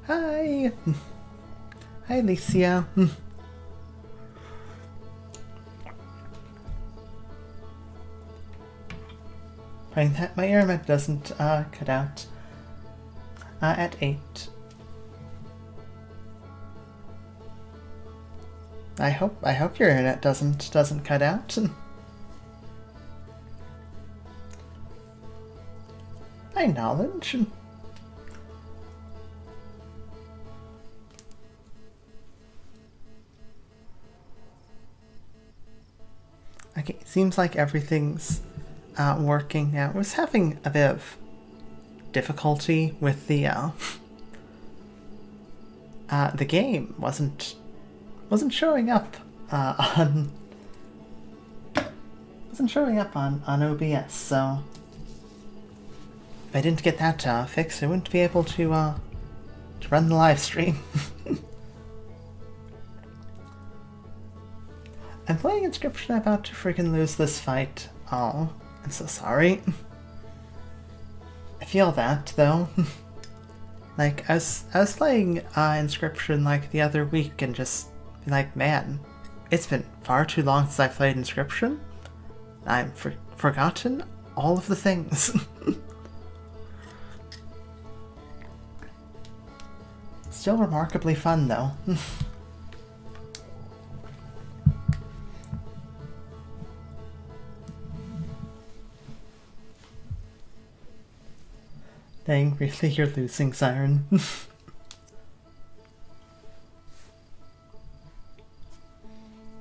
Hi! Hi, Alicia. Praying that my internet doesn't cut out at 8. I hope your internet doesn't cut out. Hi, Knowledge. Okay, seems like everything's working now. I was having a bit of difficulty with the game wasn't showing up on OBS, so if I didn't get that fixed, I wouldn't be able to run the live stream. I'm playing Inscription, about to freaking lose this fight. Oh, I'm so sorry. I feel that, though. Like, I was playing Inscription like the other week and just be like, man, it's been far too long since I played Inscription. I've forgotten all of the things. Still remarkably fun, though. Dang, really, you're losing, Siren.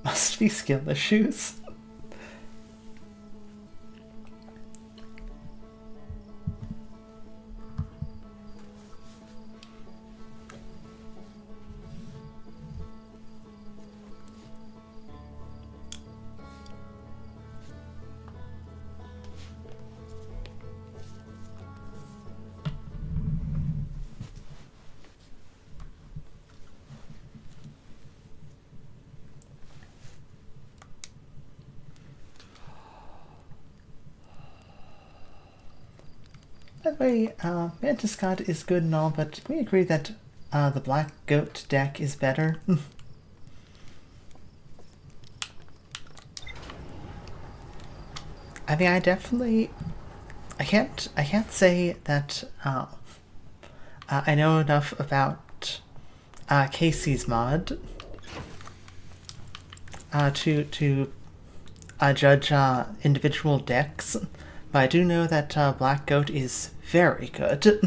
Must be skill issues. By the way, Mantis God is good and all, but we agree that the Black Goat deck is better. I mean, I can't say that I know enough about Casey's mod to judge individual decks. But I do know that Black Goat is very good.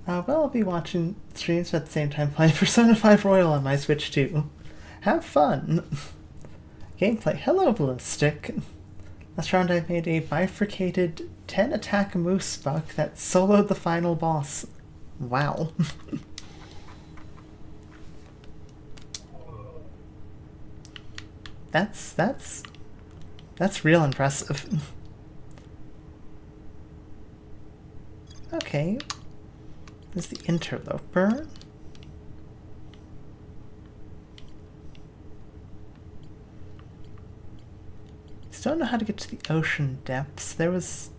Well, I'll be watching streams at the same time playing Persona 5 Royal on my Switch too. Have fun! Gameplay. Hello, Ballistic. Last round I made a bifurcated 10 attack moose buck that soloed the final boss. Wow. That's real impressive. Okay. There's the interloper. Still don't know how to get to the ocean depths. There was...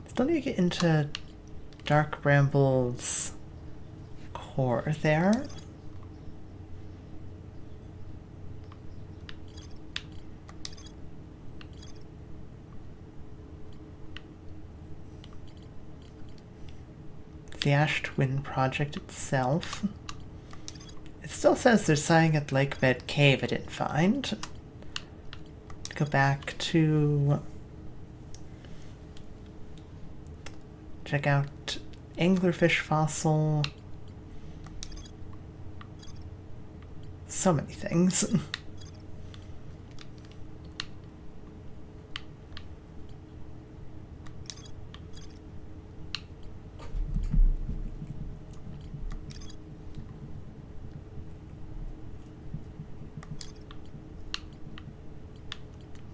Still need to get into Dark Bramble's core there. The Ash Twin project itself. It still says there's something at Lakebed Cave I didn't find. Go back to check out anglerfish fossil. So many things.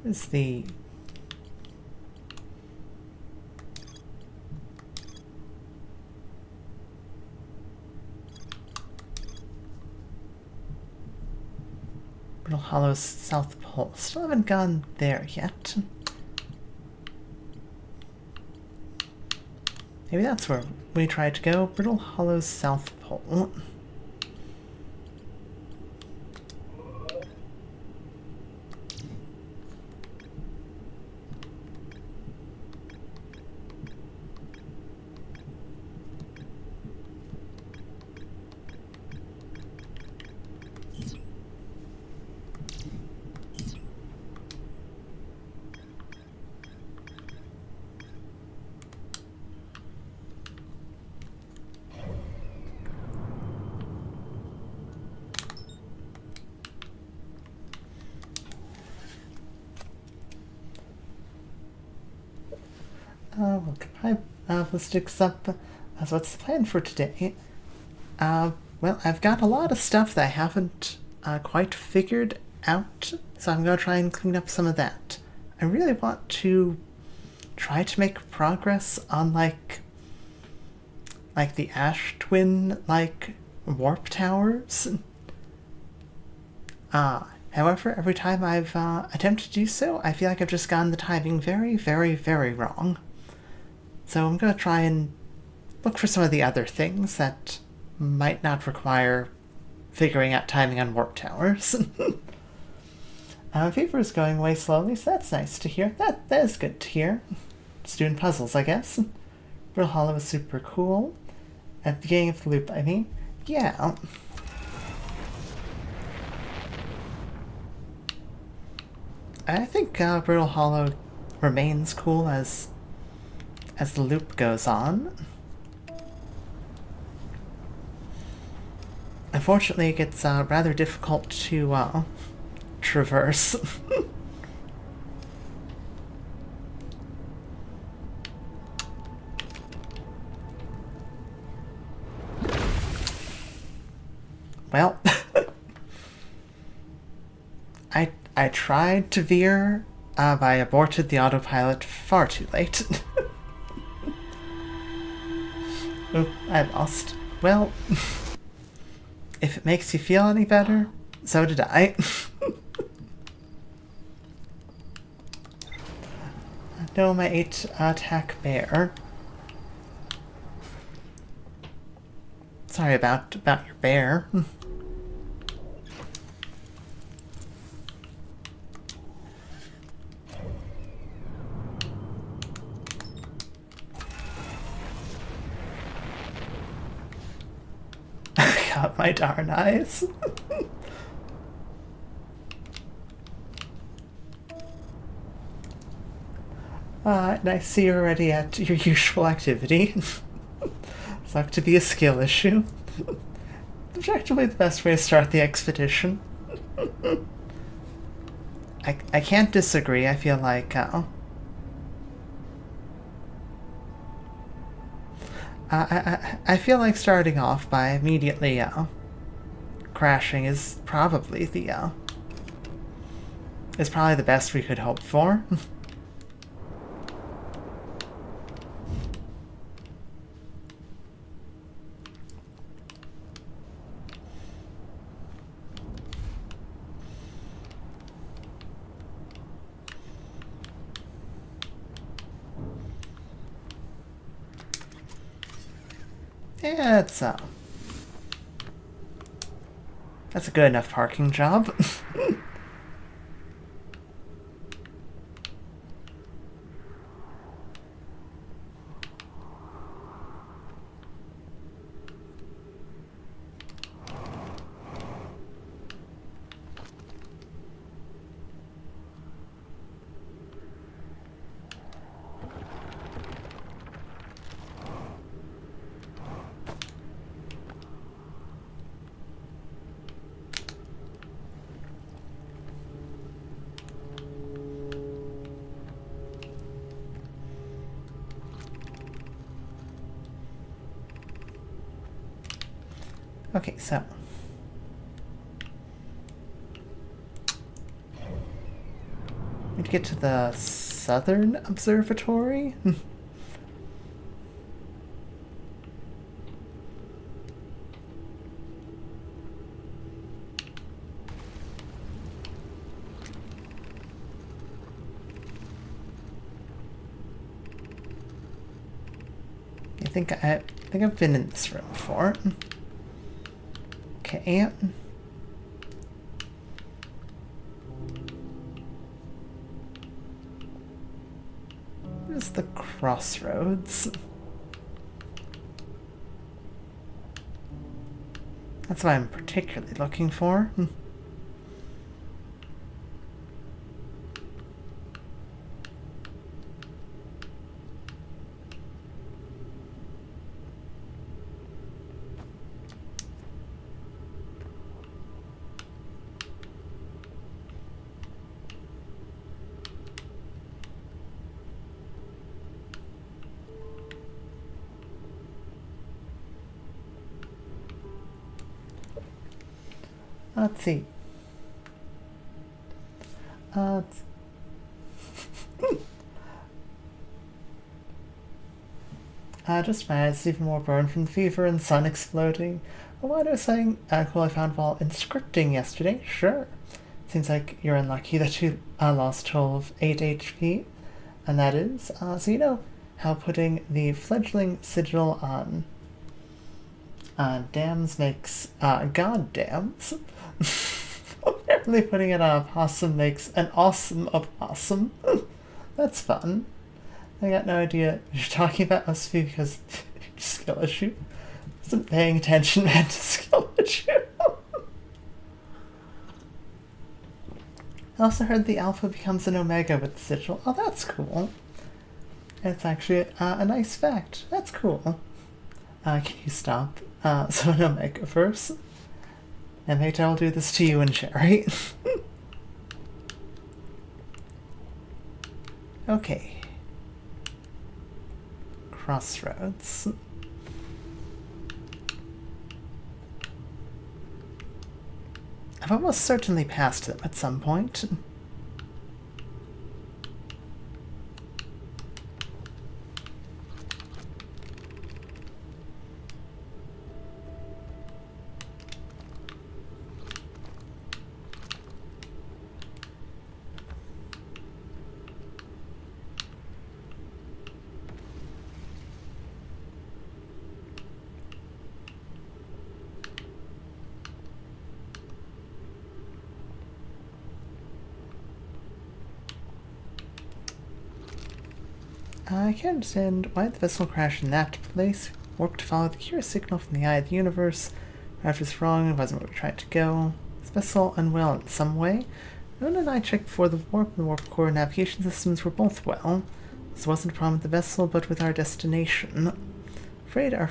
Is the Hollow's South Pole. Still haven't gone there yet. Maybe that's where we tried to go. Brittle Hollow's South Pole. We'll get my ballistics up. So what's the plan for today? Well, I've got a lot of stuff that I haven't quite figured out, so I'm going to try and clean up some of that. I really want to try to make progress on, like the Ash Twin, warp towers. However, every time I've attempted to do so, I feel like I've just gotten the timing very, very, very wrong. So I'm going to try and look for some of the other things that might not require figuring out timing on warp towers. Fever is going away slowly, so that's nice to hear. That is good to hear. Just doing puzzles, I guess. Real Hollow is super cool. At the beginning of the loop, I mean. Yeah. I think Brittle Hollow remains cool as the loop goes on. Unfortunately, it gets rather difficult to traverse. Well, I tried to veer, but I aborted the autopilot far too late. Oop, I lost. Well, if it makes you feel any better, so did I. No, my 8 attack bear. Sorry about your bear. Got my darn eyes. And I see you're already at your usual activity. It's not to be a skill issue. Objectively the best way to start the expedition. I can't disagree. I feel like I feel like starting off by immediately crashing is probably the best we could hope for. Yeah, that's a good enough parking job. Okay, so need to get to the southern observatory. think I've been in this room before. Okay. Where's the crossroads? That's what I'm particularly looking for. Let's see. Just fine. It's even more burned from the fever and sun exploding. Oh, what I was saying, cool I found while inscripting yesterday. Sure. Seems like you're unlucky that you lost 8 HP. And that is, so you know how putting the fledgling sigil on dams makes god dams. Apparently putting it on a possum makes an awesome opossum. That's fun. I got no idea what you're talking about. Must be because skill issue. Wasn't paying attention, man, to skill issue. I also heard the alpha becomes an omega with the sigil. Oh, that's cool. It's actually a nice fact. That's cool. Can you stop? So an omega first. And mate, I'll do this to you and Sherry. Okay. Crossroads. I've almost certainly passed them at some point. I can't understand why the vessel crashed in that place. Warp to follow the curious signal from the eye of the universe. Perhaps it's wrong, it wasn't where we tried to go. Is the vessel unwell in some way? Nolan and I checked before the warp core navigation systems were both well. This wasn't a problem with the vessel, but with our destination. Afraid for our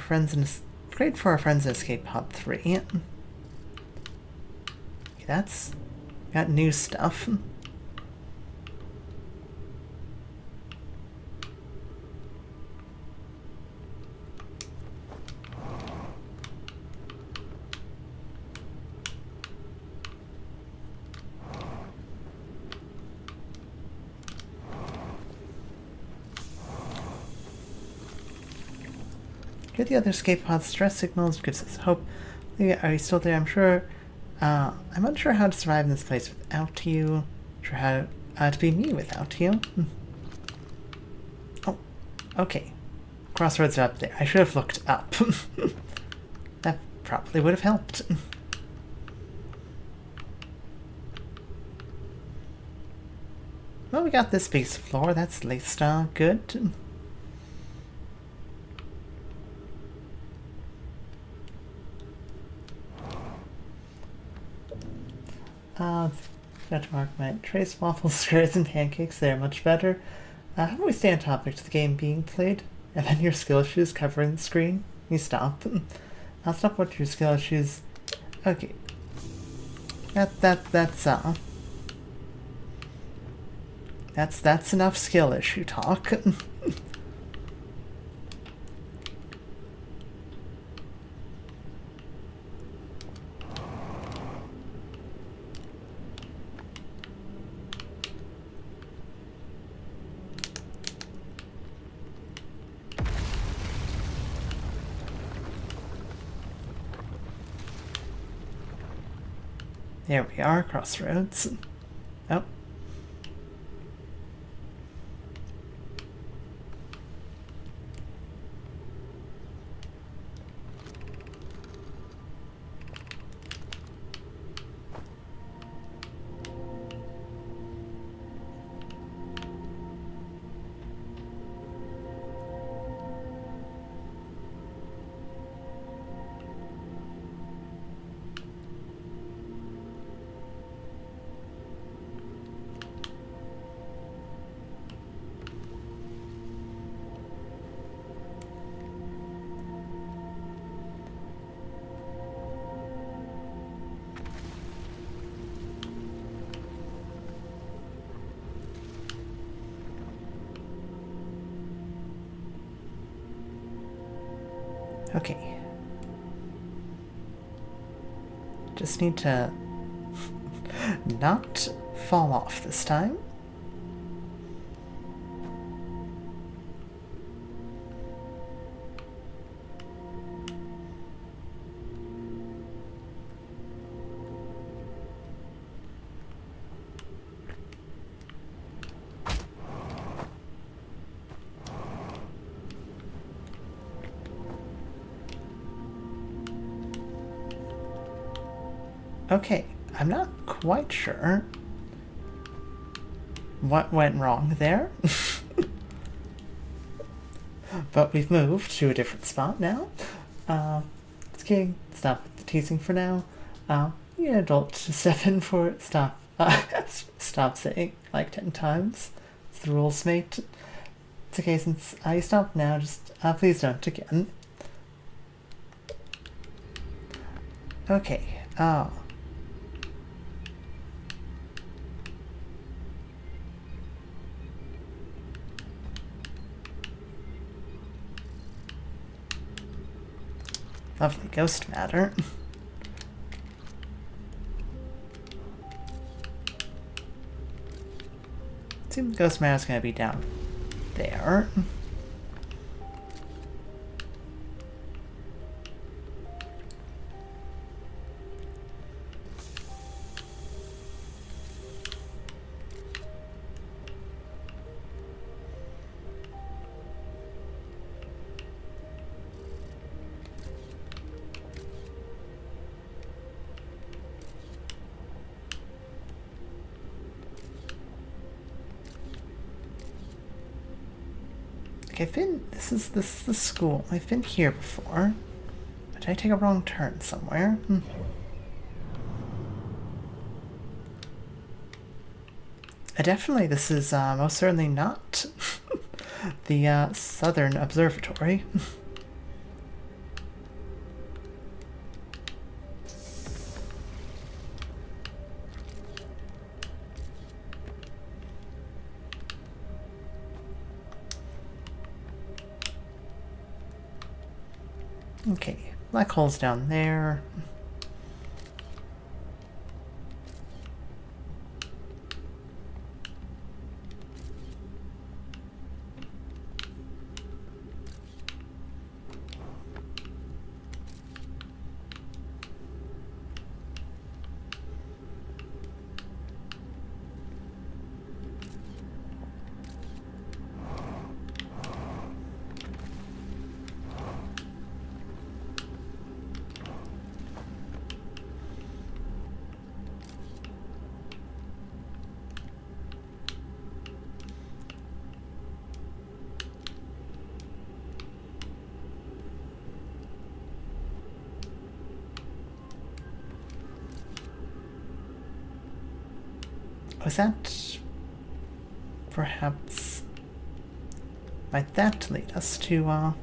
friends in Escape Pod 3. Okay, that's got new stuff. Get the other escape pod's stress signals, gives us hope. Are you still there? I'm sure. I'm unsure how to survive in this place without you. Sure how to be me without you. Oh, okay. Crossroads are up there. I should have looked up. That probably would have helped. Well, we got this piece of floor. That's least good. Got to mark my trace waffles, squares, and pancakes. They're much better. How do we stay on topic to the game being played? And then your skill issues covering the screen? You stop. I'll stop with your skill issues. Okay. That's enough skill issue talk. There we are, crossroads. Oh. Okay. Just need to not fall off this time. Okay, I'm not quite sure what went wrong there. But we've moved to a different spot now. It's kidding. Stop the teasing for now. You an adult to step in for it. Stop. Stop saying like 10 times. It's the rules, mate. It's okay since I stopped now. Just please don't again. Okay. Lovely ghost matter. Seems ghost matter's gonna be down there. This is the school. I've been here before. But did I take a wrong turn somewhere? Definitely, this is most certainly not the Southern Observatory. Okay, black hole's down there. Was that perhaps might that lead us to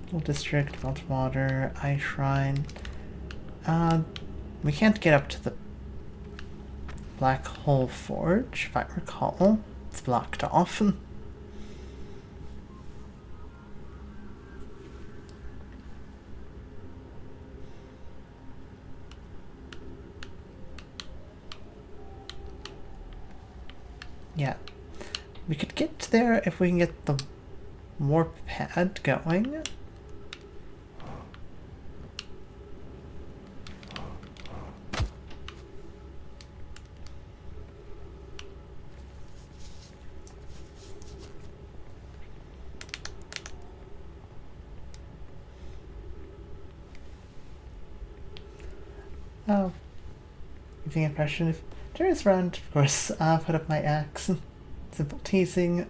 little district, Meltwater, Ice Shrine? We can't get up to the Black Hole Forge, if I recall. It's blocked off. Yeah, we could get there if we can get the warp pad going. Oh, giving impression if Jerry's around, of course, put up my axe. Simple teasing.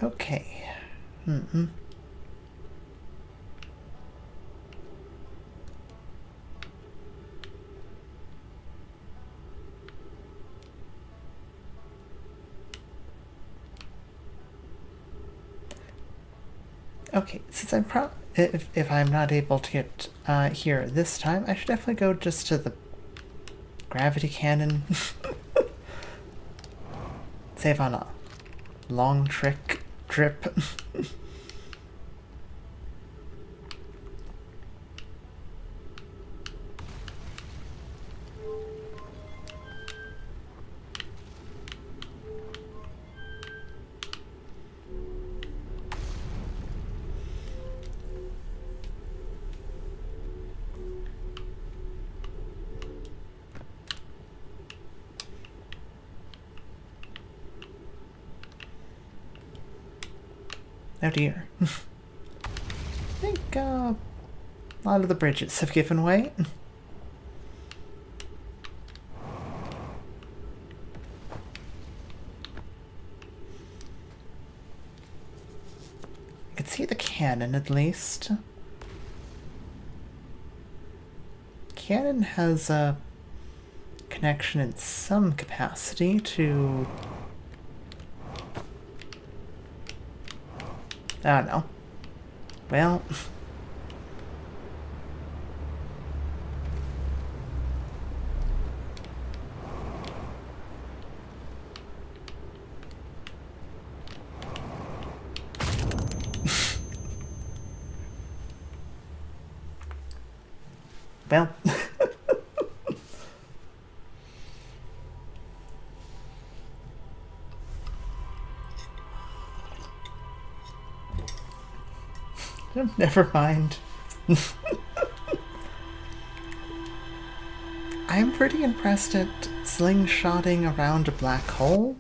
Okay. Okay, since if I'm not able to get here this time, I should definitely go just to the gravity cannon. Save on a long trip. Oh dear. I think a lot of the bridges have given way. I can see the cannon at least. Cannon has a connection in some capacity to... I don't know. Well... well... Never mind. I'm pretty impressed at slingshotting around a black hole.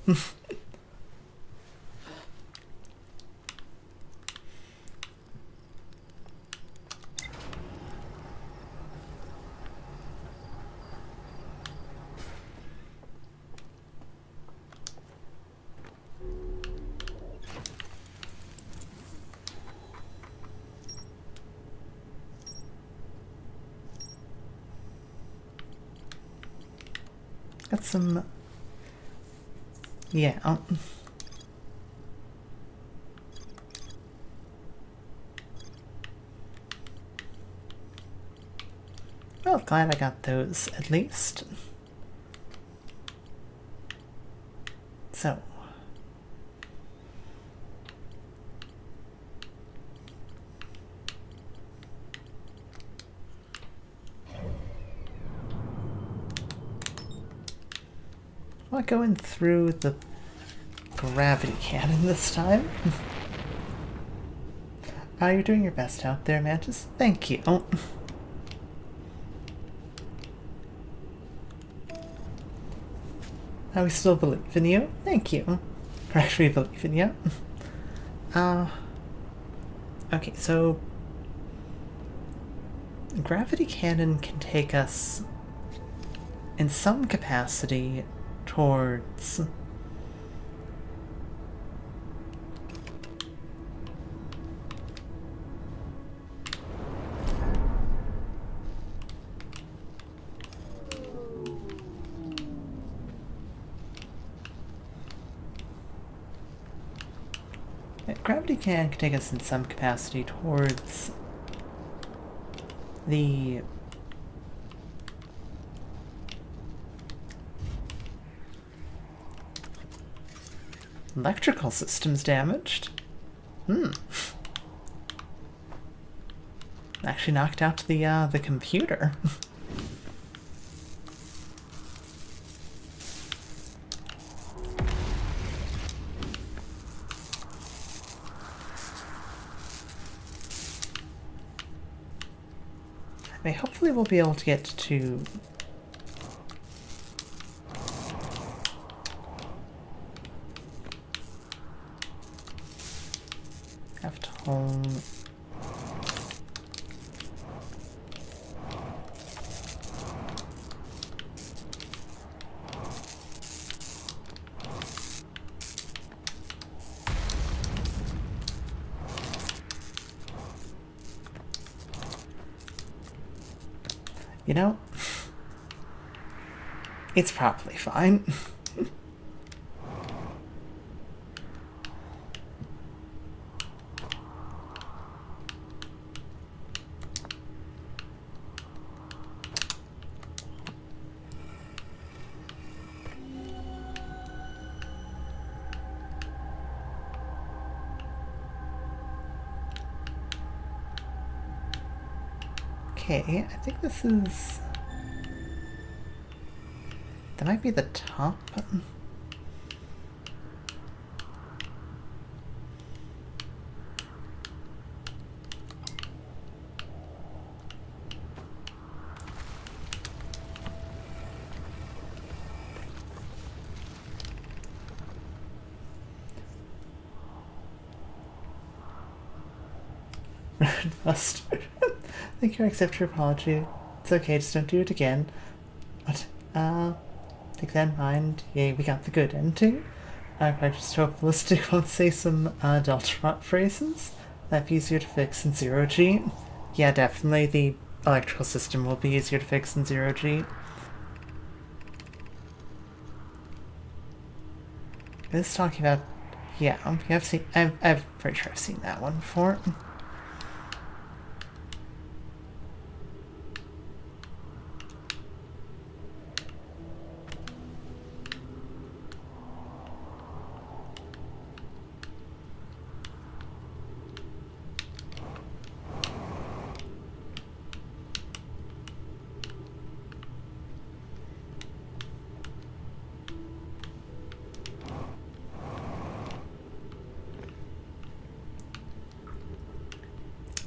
Got some... yeah. Well, glad I got those, at least. So... am I going through the gravity cannon this time? You're doing your best out there, Mantis. Thank you. We still believe in you. Thank you. Or actually believe in you. Okay, so... gravity cannon can take us in some capacity towards gravity can take us in some capacity towards the electrical system's damaged. Actually knocked out the computer. I mean, hopefully we'll be able to get to... home. You know, it's probably fine. Okay, I think this is... That might be the top. Mustard. Thank you, I accept your apology. It's okay, just don't do it again. What? Take that in mind. Yay, we got the good ending. I just hope Ballistic won't say some adult phrases. That'd be easier to fix in 0G. Yeah, definitely the electrical system will be easier to fix in 0G. This is talking about... Yeah, we have seen... I'm pretty sure I've seen that one before.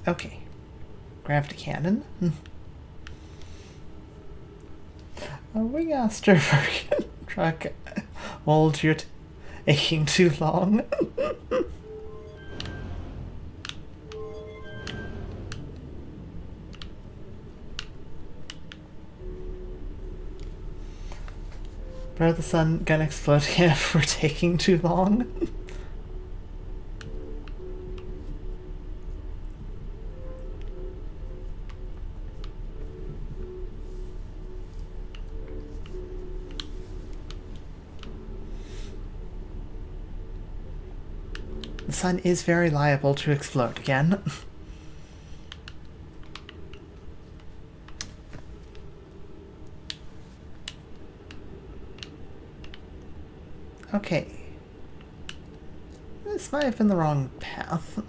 Okay. Gravity cannon. A wing aftermarket truck. Hold, you're taking too long. Bro, the sun gonna explode again if we're taking too long. The sun is very liable to explode again. Okay. This might have been the wrong path.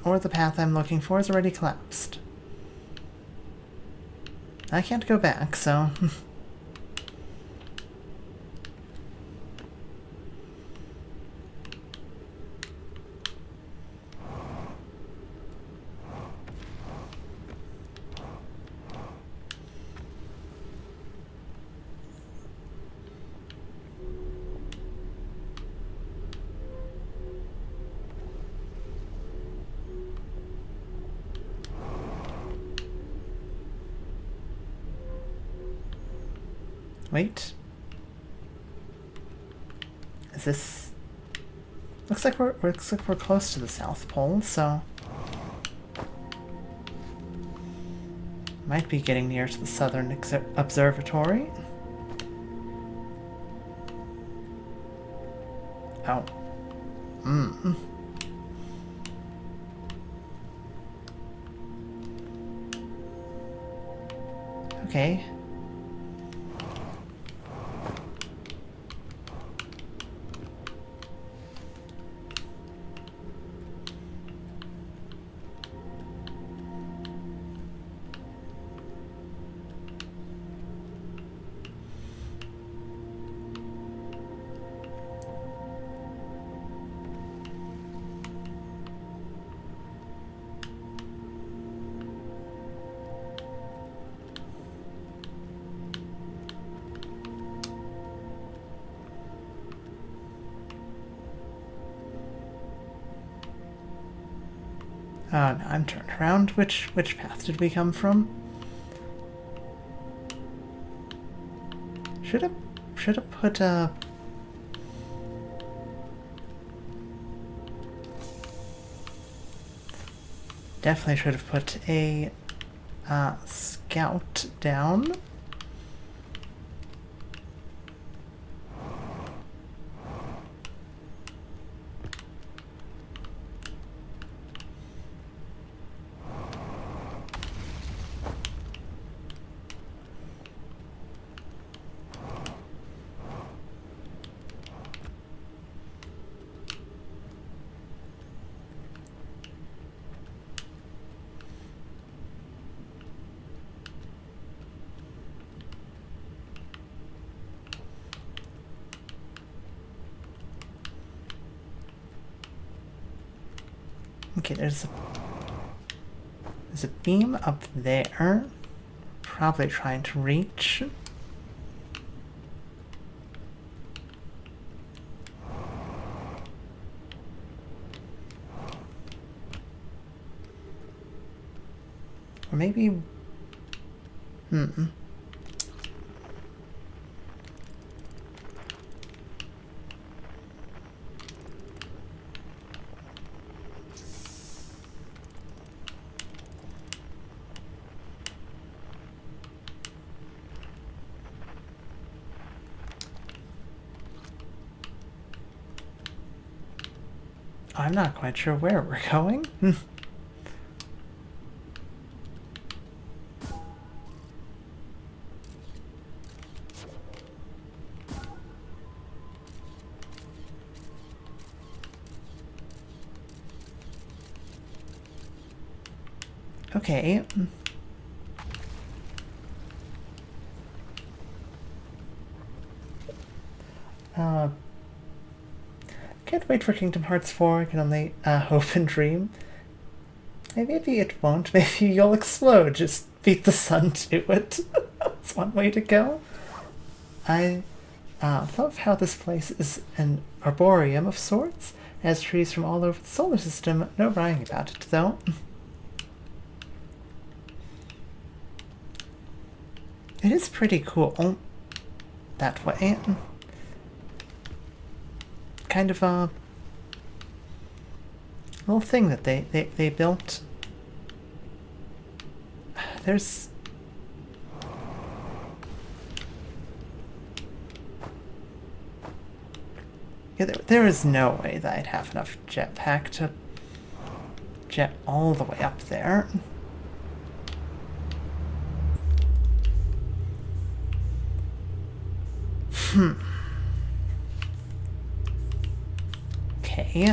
Or the path I'm looking for is already collapsed. I can't go back, so... Wait. Is this... Looks like we're close to the South Pole, so... Might be getting near to the Southern Observatory. Oh. Okay. Oh, no, I'm turned around. Which path did we come from? Should have put a... Definitely should have put a scout down. Okay, there's a beam up there. Probably trying to reach. Or maybe... I'm not quite sure where we're going. Okay. Can't wait for Kingdom Hearts 4. I can only hope and dream. Maybe it won't. Maybe you'll explode. Just beat the sun to it. That's one way to go. I love how this place is an arboreum of sorts. It has trees from all over the solar system. No bragging about it, though. It is pretty cool that way. Kind of a little thing that they built. There's... Yeah, there is no way that I'd have enough jetpack to jet all the way up there. Okay.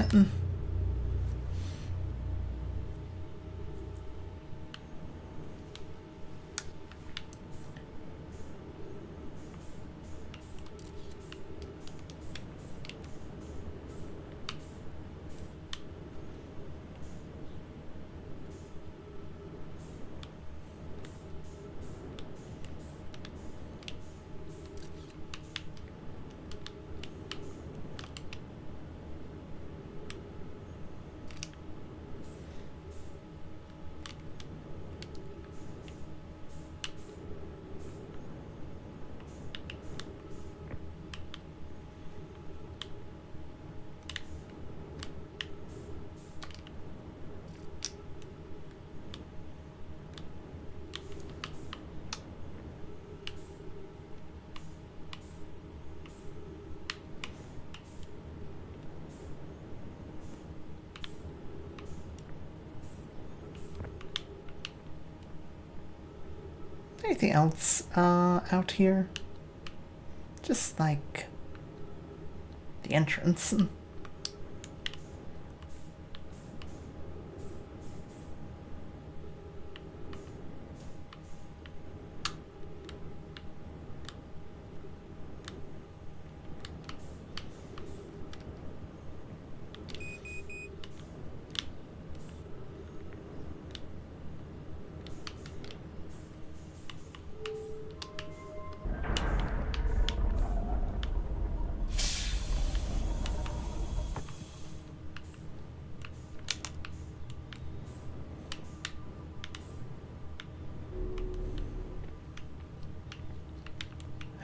Anything else out here? Just like the entrance.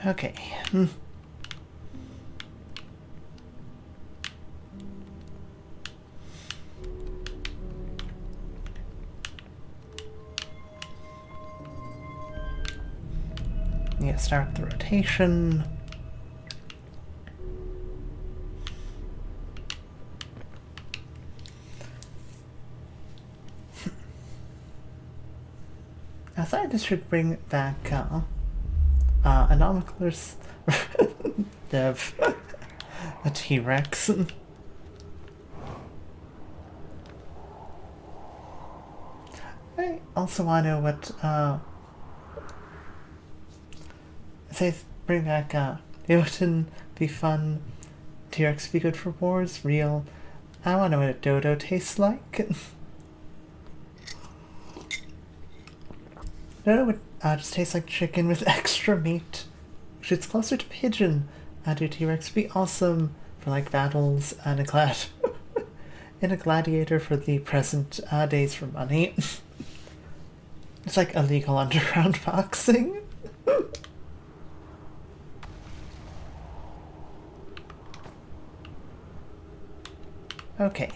Okay. Yeah, start the rotation. Scientists should bring back Anomiclers Dev a T-Rex. I also want to know what say bring back Jotun be fun, T-Rex be good for wars, real. I want to know what a dodo tastes like. No, it just tastes like chicken with extra meat. Which it's closer to pigeon. Do T-Rex be awesome for like battles and and a gladiator for the present days for money. It's like illegal underground boxing. Okay.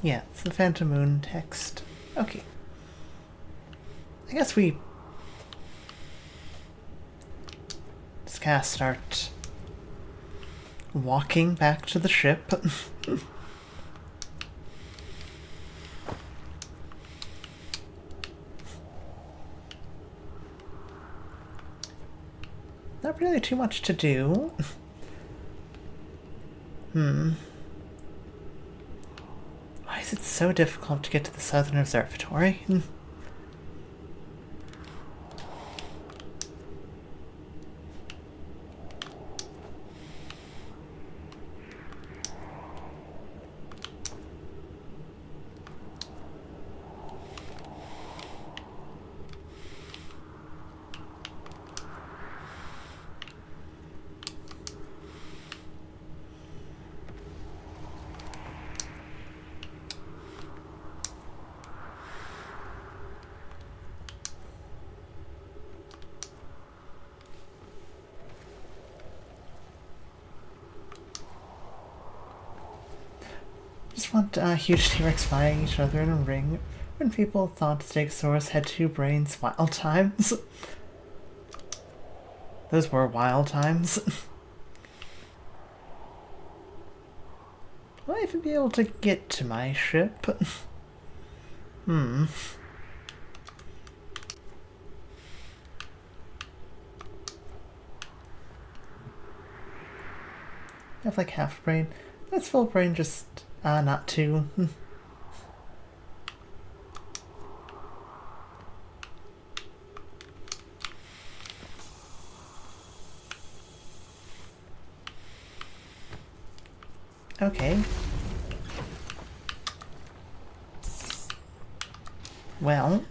Yeah, it's the Phantom Moon text. Okay. I guess we just gotta start walking back to the ship. Not really too much to do. Why is it so difficult to get to the Southern Observatory? Just want huge T-Rex fighting each other in a ring when people thought Stegosaurus had two brains. Wild times. Those were wild times. Will I even be able to get to my ship? I have like half brain. That's full brain, just not two. Okay. Well.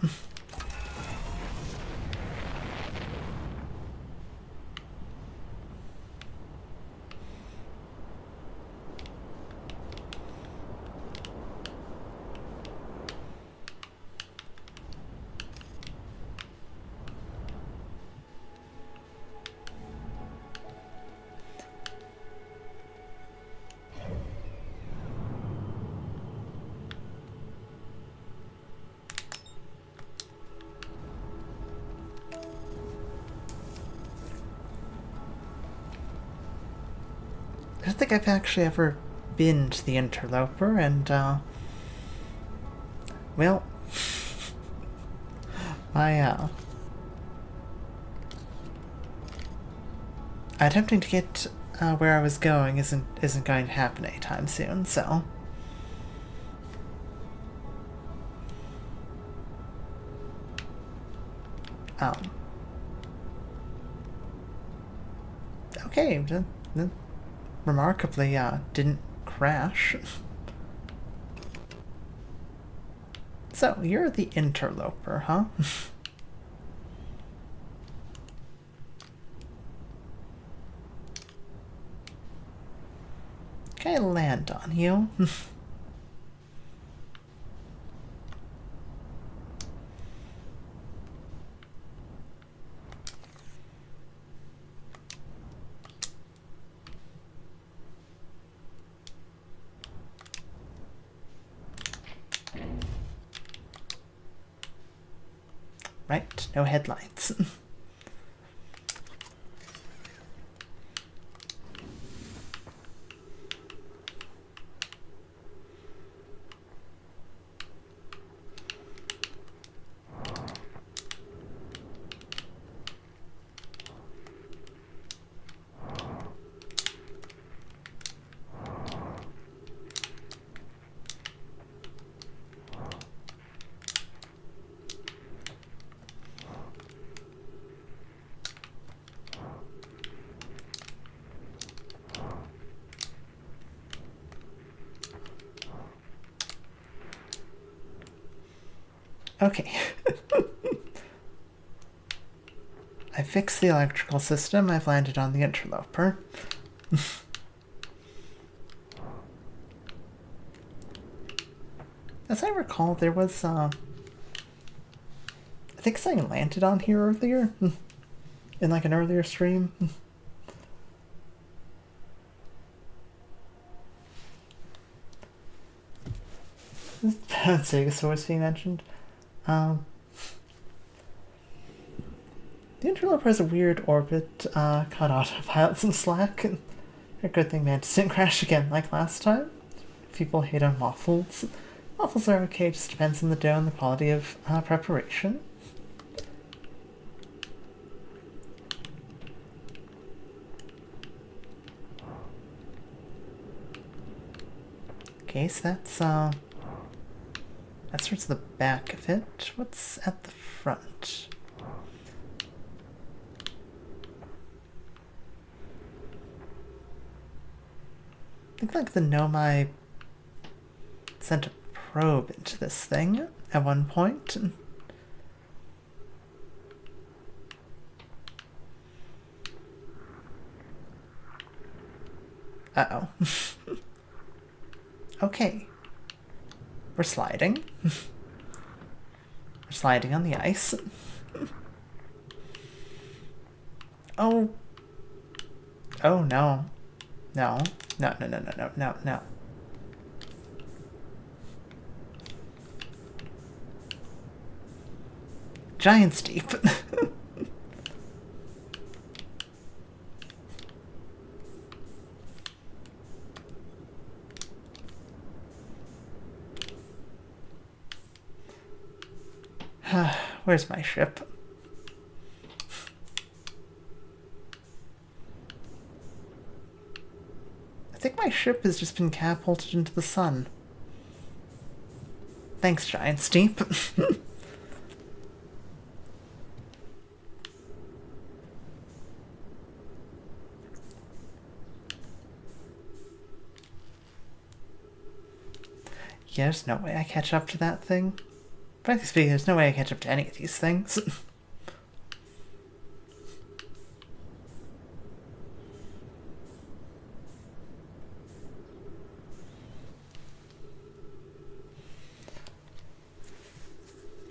I don't think I've actually ever been to the Interloper, and, well, my, attempting to get, where I was going isn't going to happen anytime soon, so. Okay, remarkably, didn't crash. So, you're the Interloper, huh? Can I land on you? Right, no headlights. Okay. I fixed the electrical system. I've landed on the interloper. As I recall, there was, I think something landed on here earlier. In, like, an earlier stream. Stegosaurus being mentioned. The interloper has a weird orbit, caught autopilot some slack. A good thing Mantis didn't crash again like last time. People hate on waffles. Waffles are okay, just depends on the dough and the quality of preparation. Okay, so that's towards the back of it. What's at the front? I think like the Nomai sent a probe into this thing at one point. Uh-oh. Okay. We're sliding. We're sliding on the ice. Oh. Oh, no. No. No, no, no, no, no, no, no. Giant's deep. Where's my ship? I think my ship has just been catapulted into the sun. Thanks, Giant Steep. Yeah, there's no way I catch up to that thing. Frankly speaking, there's no way I catch up to any of these things.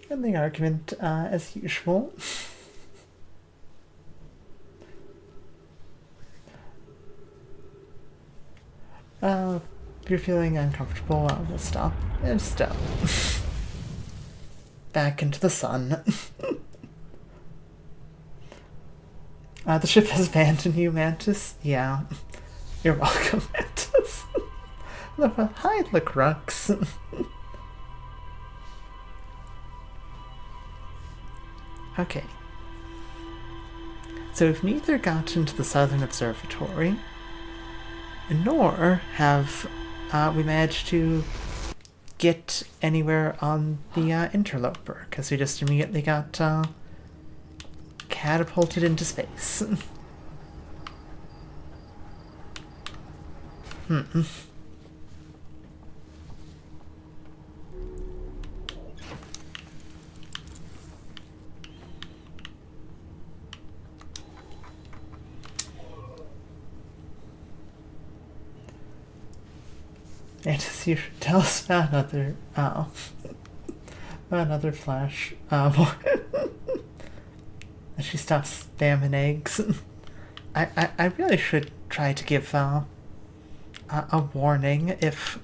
And the argument, as usual. If you're feeling uncomfortable, we'll stop. And stop. Back into the sun. The ship has abandoned you, Mantis. Yeah. You're welcome, Mantis. Hi, Lacrux. Okay. So we've neither gotten to the Southern Observatory, nor have we managed to get anywhere on the interloper, because we just immediately got catapulted into space. Mantis, you should tell us about another flash. She stops spamming eggs. I really should try to give a warning if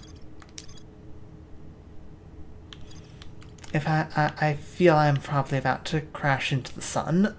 I feel I'm probably about to crash into the sun.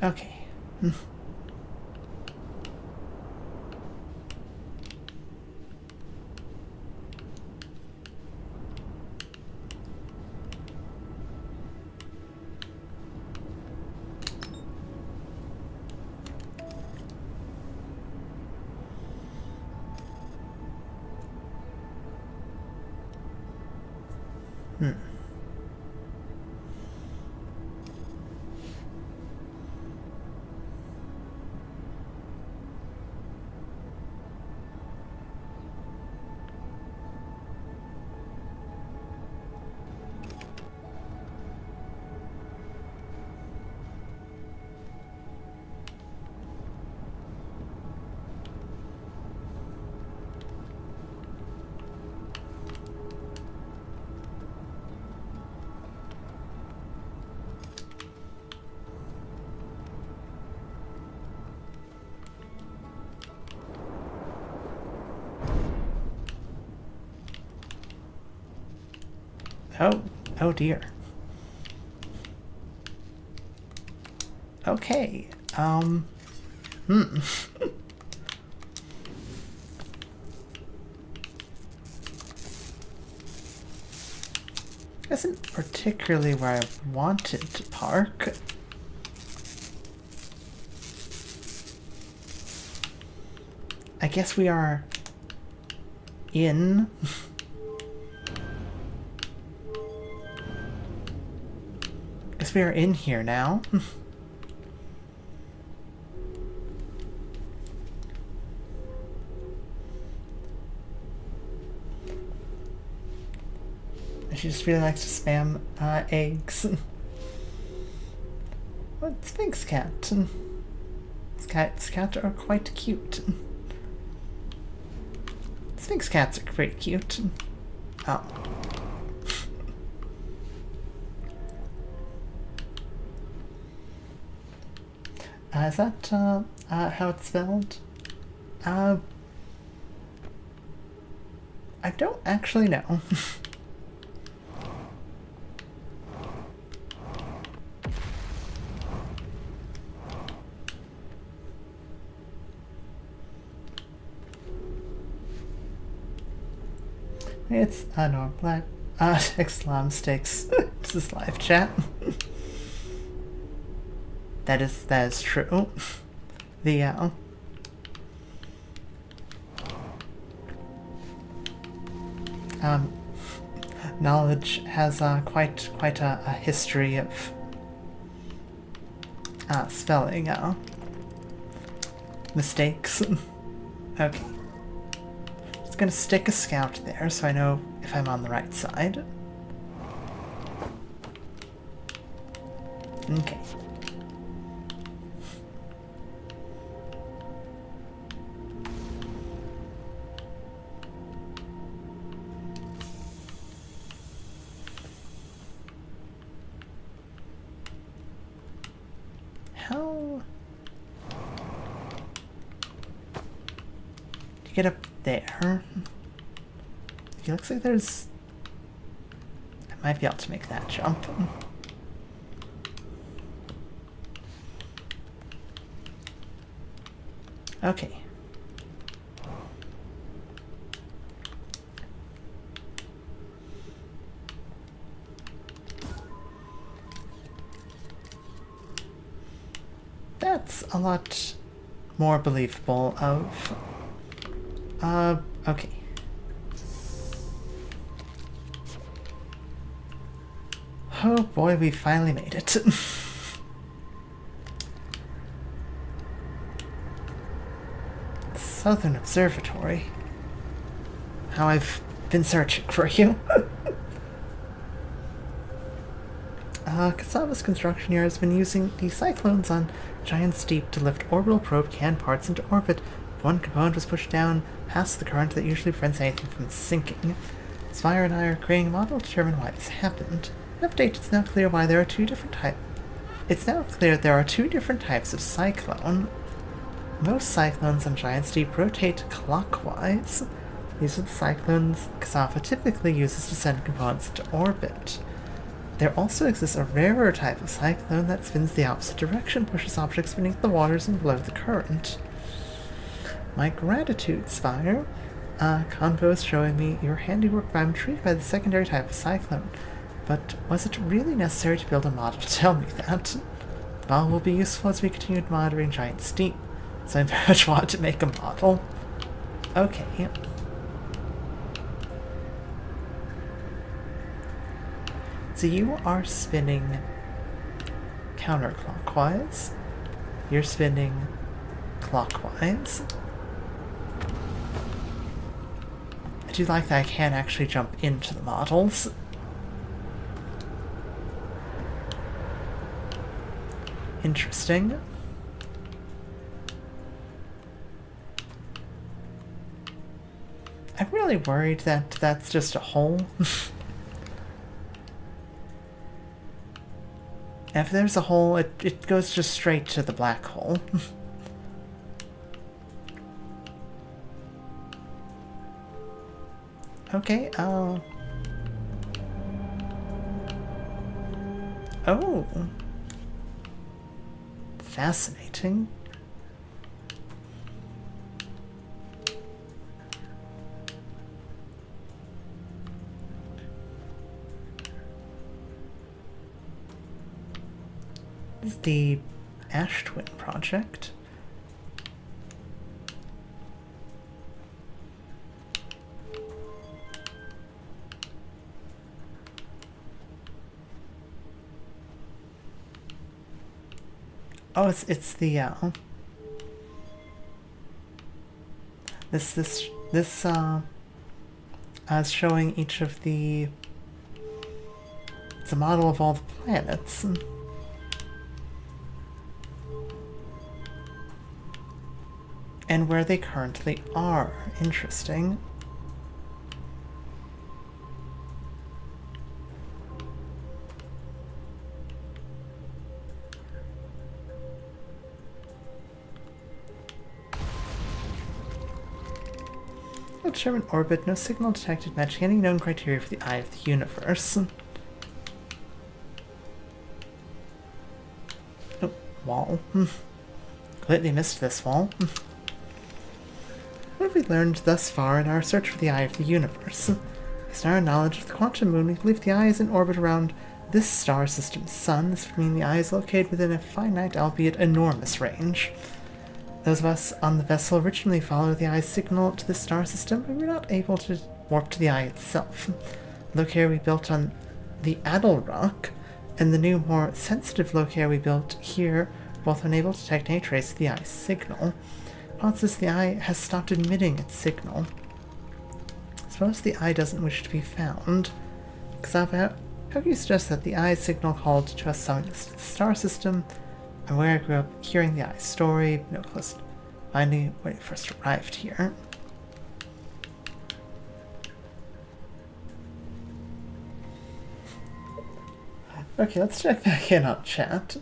Okay. Oh dear. Okay, Isn't particularly where I wanted to park. I guess we are in. Guess we are in here now. She just really likes to spam eggs. Well, Sphinx cat. Sphinx cats are quite cute. Sphinx cats are pretty cute. Oh. Is that how it's spelled? I don't actually know. It's normal. Exclam sticks. This is live chat. That is true. The knowledge has quite a history of spelling mistakes. Okay. Just gonna stick a scout there so I know if I'm on the right side. Okay. How to get up there? It looks like there's... I might be able to make that jump. Okay. That's a lot more believable of... okay. Oh boy, we finally made it. Southern Observatory. How I've been searching for you. Kasava's construction yard has been using the cyclones on Giant's Deep to lift orbital probe can parts into orbit. If one component was pushed down past the current that usually prevents anything from sinking. Spire and I are creating a model to determine why this happened. An update, it's now clear why there are two different types. It's now clear there are two different types of cyclone. Most cyclones on Giant's Deep rotate clockwise. These are the cyclones Kasava typically uses to send components into orbit. There also exists a rarer type of cyclone that spins the opposite direction, pushes objects beneath the waters and below the current. My gratitude, Spire. Convo is showing me your handiwork, but I'm intrigued by the secondary type of cyclone. But was it really necessary to build a model to tell me that? Well, will be useful as we continue monitoring giant steam, so I very much want to make a model. Okay. So you are spinning counterclockwise. You're spinning clockwise. I do like that I can actually jump into the models. Interesting. I'm really worried that that's just a hole. If there's a hole, it goes just straight to the black hole. Okay, oh. Fascinating. This is the Ash Twin project. Oh, it's the this as showing each of the. It's a model of all the planets. And where they currently are. Interesting. Determined orbit, no signal detected matching any known criteria for the eye of the universe. Oh, wall. Completely missed this wall. What have we learned thus far in our search for the eye of the universe? Based on our knowledge of the quantum moon, we believe the eye is in orbit around this star system's sun. This would mean the eye is located within a finite, albeit enormous, range. Those of us on the vessel originally followed the eye's signal to the star system, but we were not able to warp to the eye itself. The locator we built on the Adel Rock and the new, more sensitive locator we built here were both unable to detect any trace of the eye's signal. Upon this, the eye has stopped emitting its signal. Suppose the eye doesn't wish to be found. Xavier, how can you suggest that the eye's signal called to us summoning us to the star system? And where I grew up hearing the eye's story, no close to finding when it first arrived here. Okay, let's check back in on chat.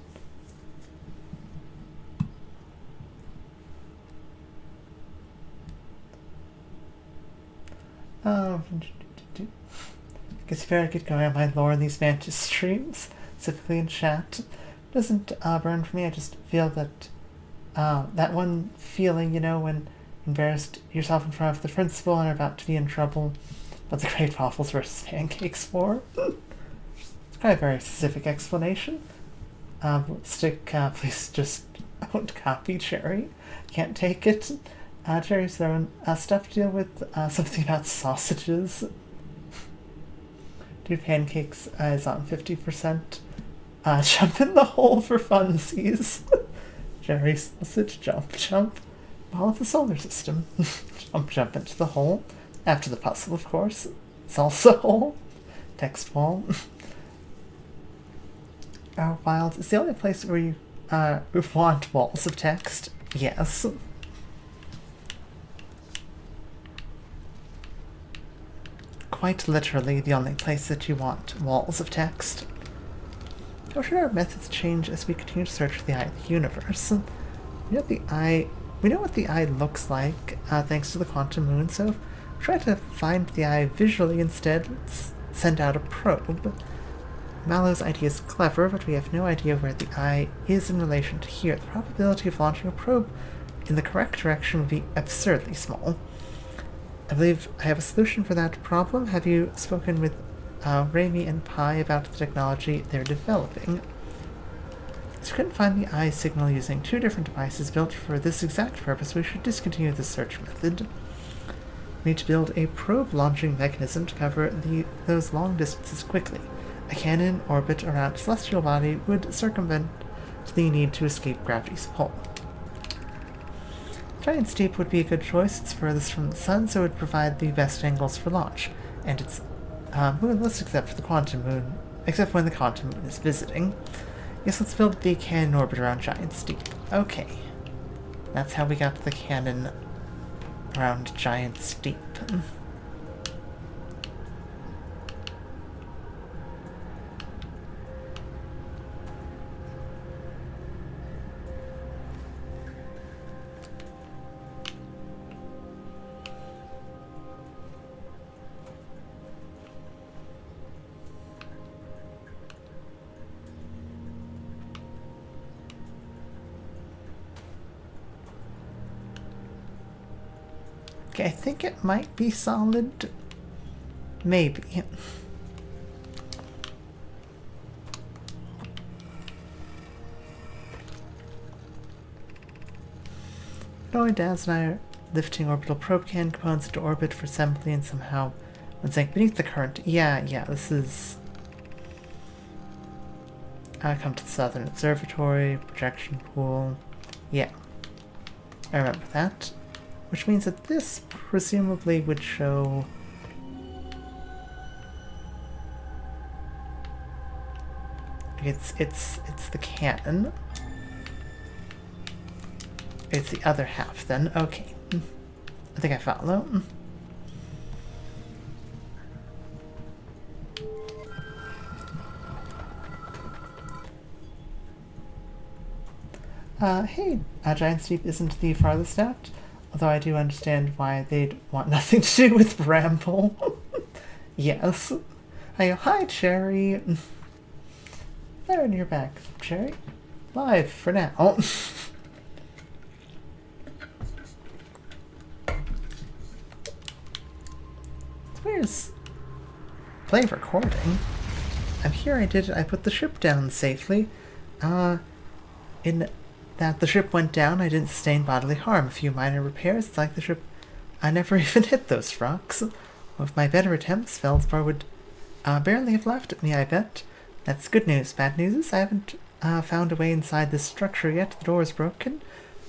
Guess if I get going on my lore in these Mantis streams, specifically in chat. Doesn't burn for me. I just feel that that one feeling, you know, when embarrassed yourself in front of the principal and are about to be in trouble, but the Great Waffles versus Pancakes War. It's quite a very specific explanation. Stick, please just don't copy Cherry. Can't take it. Cherry's throwing stuff to deal with something about sausages. Dude, Pancakes is on 50%. Jump in the hole for funsies. Jerry sausage, jump. Ball of the solar system. jump into the hole. After the puzzle, of course. Salsa hole. Text wall. Outerwilds is the only place where you want walls of text. Yes. Quite literally the only place that you want walls of text. How should our methods change as we continue to search for the eye of the universe? We know what the eye looks like, thanks to the quantum moon, so try to find the eye visually instead. Let's send out a probe. Mallow's idea is clever, but we have no idea where the eye is in relation to here. The probability of launching a probe in the correct direction would be absurdly small. I believe I have a solution for that problem. Have you spoken with Raimi and Pi about the technology they're developing? So we couldn't find the eye signal using two different devices built for this exact purpose. We should discontinue the search method. We need to build a probe launching mechanism to cover those long distances quickly. A cannon orbit around a celestial body would circumvent the need to escape gravity's pull. Giant's Deep would be a good choice. It's furthest from the sun, so it would provide the best angles for launch. And it's moonless except for the quantum moon, except when the quantum moon is visiting. Yes, let's build the cannon orbit around Giant's Deep. Okay. That's how we got the cannon around Giant's Deep. Okay, I think it might be solid. Maybe. Knowing Daz and I are lifting orbital probe can components into orbit for assembly and somehow when sank beneath the current. Yeah, this is... come to the Southern Observatory, projection pool. Yeah. I remember that. Which means that this presumably would show... It's the cannon. It's the other half then. Okay. I think I follow. Hey, Giant's Deep isn't the farthest out. Although I do understand why they'd want nothing to do with Bramble. Yes. Hi, Cherry. There in your back, Cherry. Live for now. Where's... Play recording? I'm here, I did it. I put the ship down safely. In that the ship went down, I didn't sustain bodily harm. A few minor repairs. It's like the ship... I never even hit those rocks. With my better attempts, Feldspar would barely have laughed at me, I bet. That's good news. Bad news is I haven't found a way inside this structure yet. The door is broken.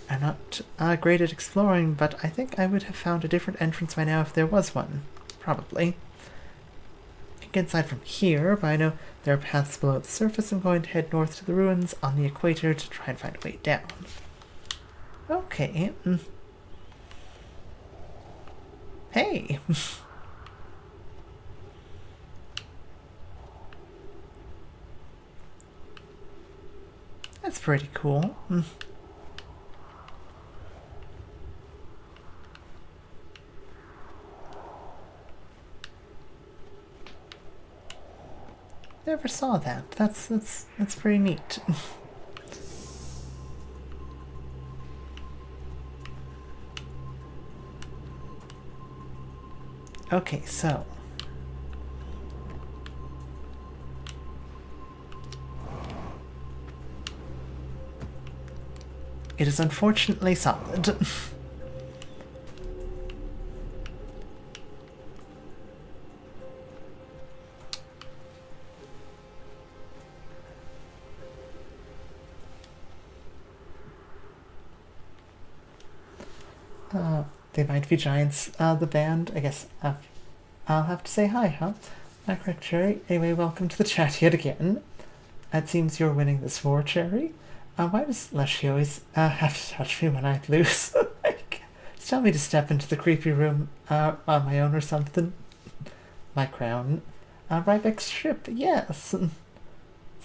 I'm not great at exploring, but I think I would have found a different entrance by now if there was one. Probably. I can get inside from here, but I know there are paths below the surface. I'm going to head north to the ruins on the equator to try and find a way down. Okay. Hey! That's pretty cool. Never saw that. That's pretty neat. Okay, so it is unfortunately solid. They might be giants. The band, I guess I'll have to say hi, huh? Not correct, Cherry. Anyway, welcome to the chat yet again. It seems you're winning this war, Cherry. Why does Leshy always have to touch me when I lose? Like, just tell me to step into the creepy room on my own or something. My crown. Rybeck's ship, yes.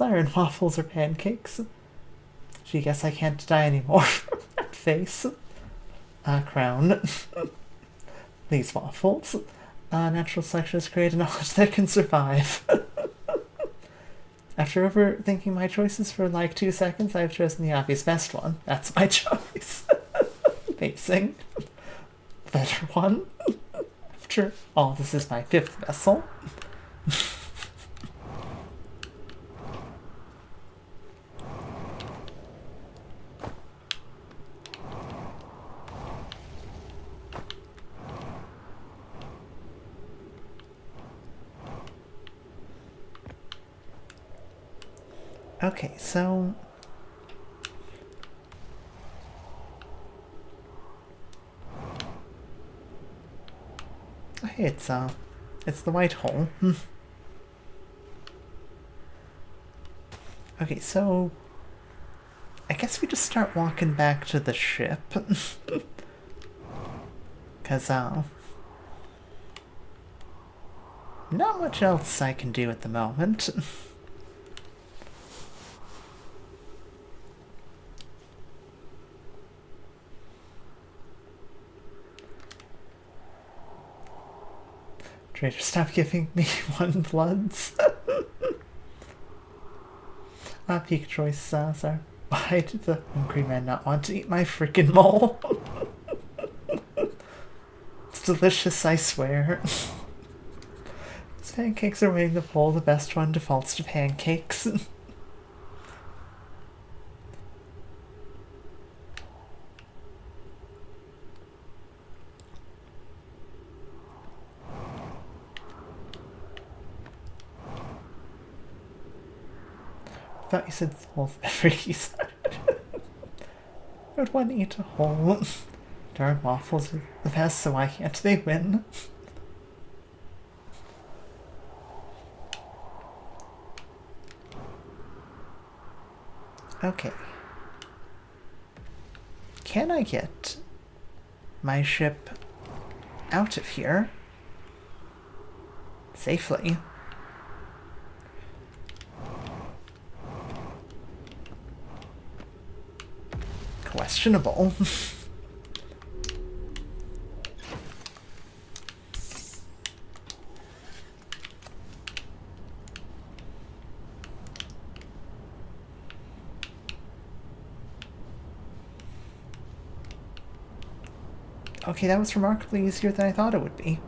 Iron waffles or pancakes. Gee, guess I can't die anymore. That face. Crown. These waffles. Natural selection has created knowledge that can survive. After overthinking my choices for like 2 seconds, I've chosen the obvious best one. That's my choice. Facing. Better one. After all, this is my 5th vessel. Okay, so hey, it's the white hole. Okay, so I guess we just start walking back to the ship. Cause not much else I can do at the moment. Trader, stop giving me 1 bloods. Peak choice, sir. Why did the hungry man not want to eat my freaking mole? It's delicious, I swear. These pancakes are waiting to pull. The best one defaults to pancakes. I thought you said whole every side. I would want to eat a whole. Darn waffles are the best, so why can't they win? Okay. Can I get my ship out of here safely? Questionable. Okay, that was remarkably easier than I thought it would be.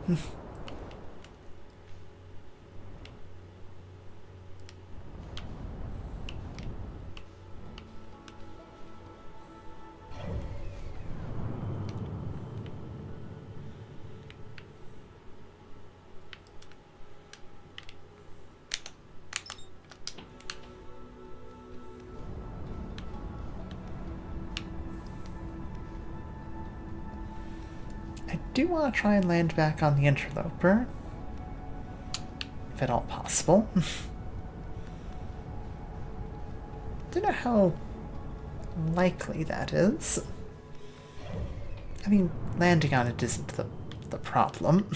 I do want to try and land back on the interloper, if at all possible. Don't know how likely that is. I mean, landing on it isn't the problem.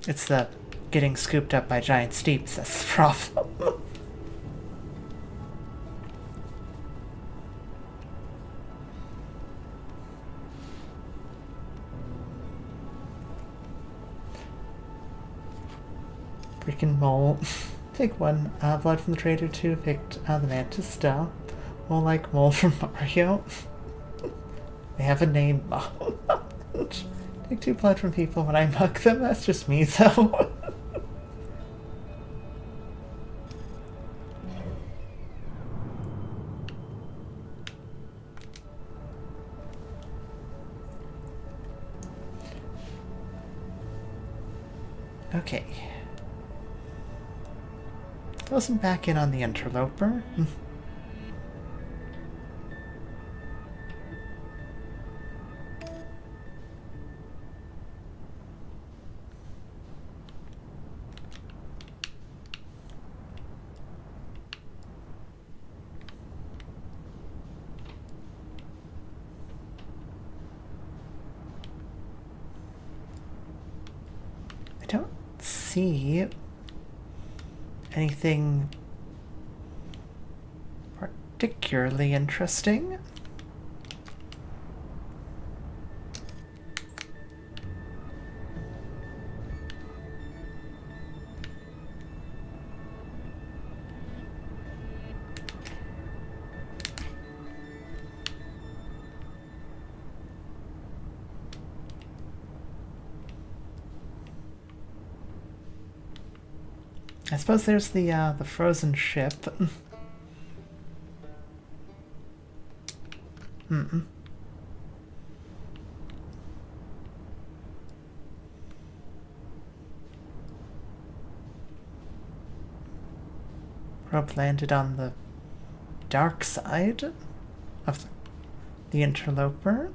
It's the getting scooped up by giant steeps that's the problem. Freaking mole. Take 1 blood from the trader, 2 picked the Mantis style. Mole like mole from Mario. They have a name. Take 2 blood from people when I mug them. That's just me, though. Okay. Wasn't back in on the interloper. I don't see anything particularly interesting. I suppose there's the frozen ship. Rope landed on the dark side of the interloper.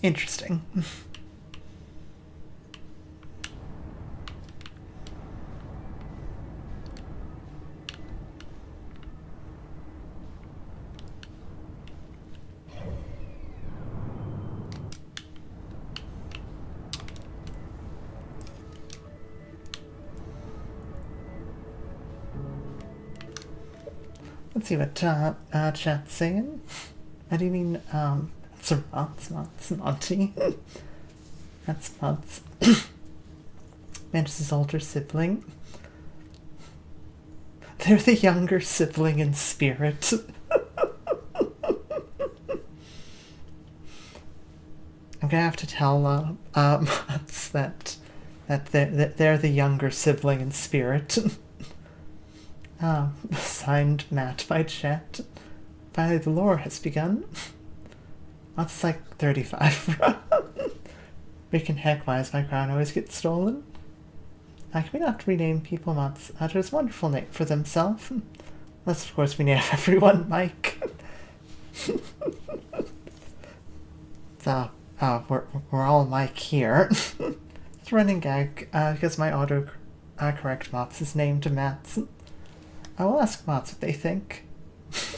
Interesting. Let's see what chat's saying. How do you mean, it's a Motts, Monty. That's Motts. Mantis' older sibling. They're the younger sibling in spirit. I'm gonna have to tell Motts that they're the younger sibling in spirit. Signed Matt by chat. Finally, the lore has begun. That's like 35. Freaking heck, why does my crown always get stolen? Can we not rename people Motts? There's a wonderful name for themselves. Unless, of course, we name everyone Mike. So, we're all Mike here. It's a running gag, because my auto-correct Motts is named Mats. I will ask Motts what they think.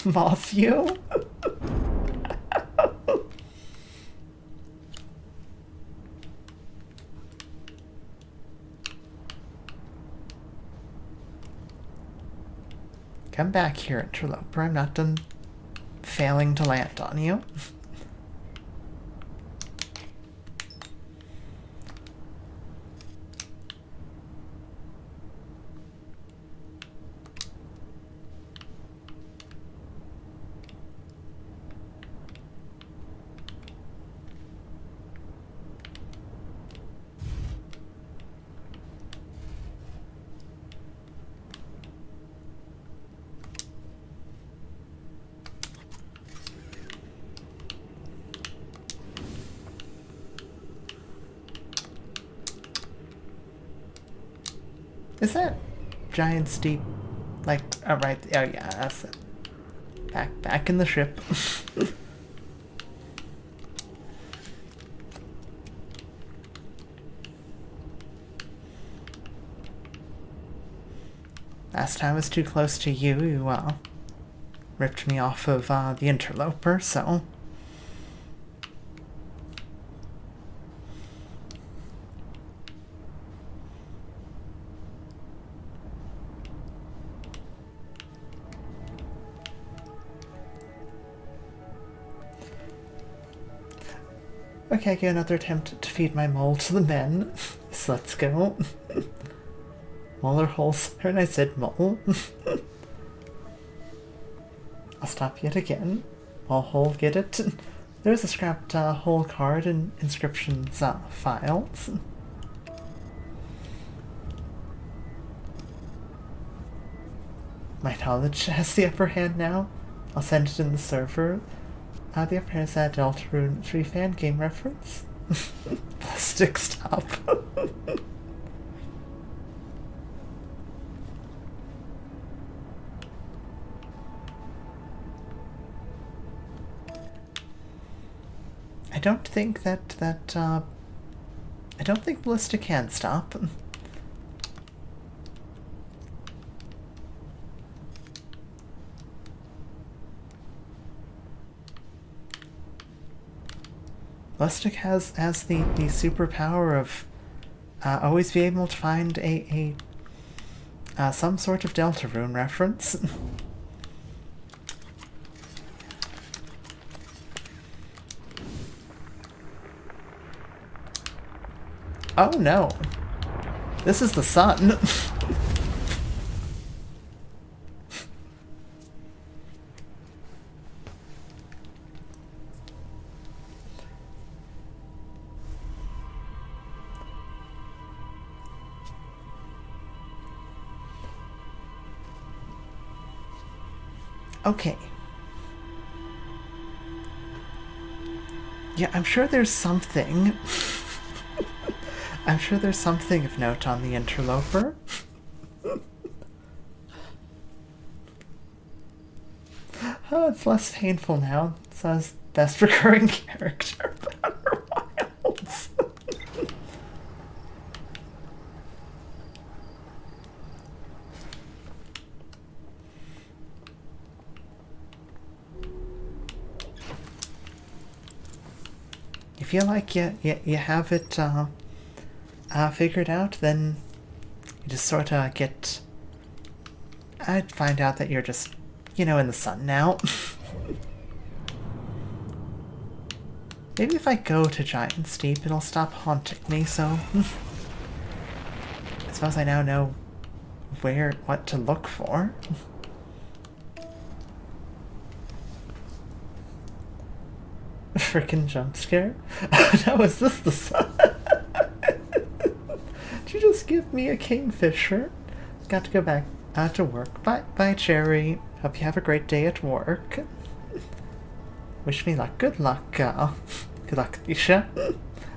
Matthew? Come back here, interloper. I'm not done failing to land on you. Is that Giant's Deep? Like, oh right, oh yeah, that's it. Back in the ship. Last time I was too close to you, you ripped me off of the interloper, so... Okay, I get another attempt to feed my mole to the men. So let's go. Mole or hole, sir, and I said mole. I'll stop yet again. Mole hole, get it? There's a scrapped hole card in inscriptions files. My knowledge has the upper hand now. I'll send it in the server. The upper hand is that Deltarune 3 fan game reference. Plastic stop. I don't think I don't think Ballista can stop. Ballistic has the superpower of always be able to find a some sort of Deltarune reference. Oh no. This is the sun. Okay. Yeah, I'm sure there's something. I'm sure there's something of note on the interloper. Oh, it's less painful now. It says best recurring character of Outerwilds. You feel like you have it figured out, then you just sort of get... I'd find out that you're just, in the sun now. Maybe if I go to Giant Steep, it'll stop haunting me, so... I suppose I now know what to look for. Frickin' jump scare? Now is this the sun? Did you just give me a kingfisher? Got to go back to work. Bye, Cherry. Hope you have a great day at work. Wish me luck. Good luck. Good luck,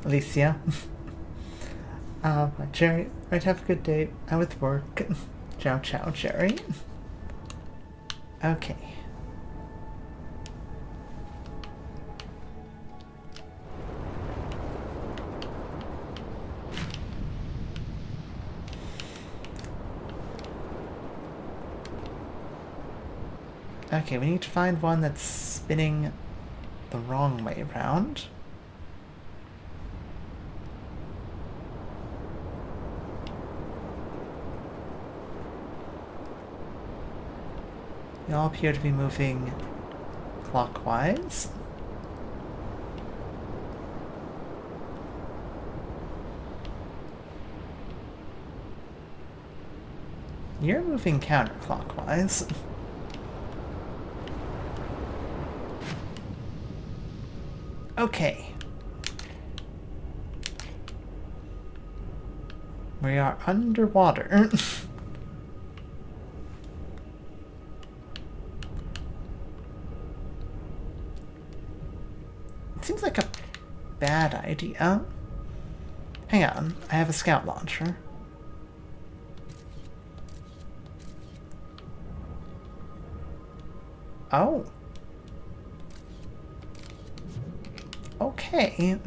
Alicia. Bye, Cherry. Right, have a good day with work. Ciao, Cherry. Okay. Okay, we need to find one that's spinning the wrong way around. They all appear to be moving clockwise. You're moving counterclockwise. Okay. We are underwater. It seems like a bad idea. Hang on, I have a scout launcher. Oh. Okay.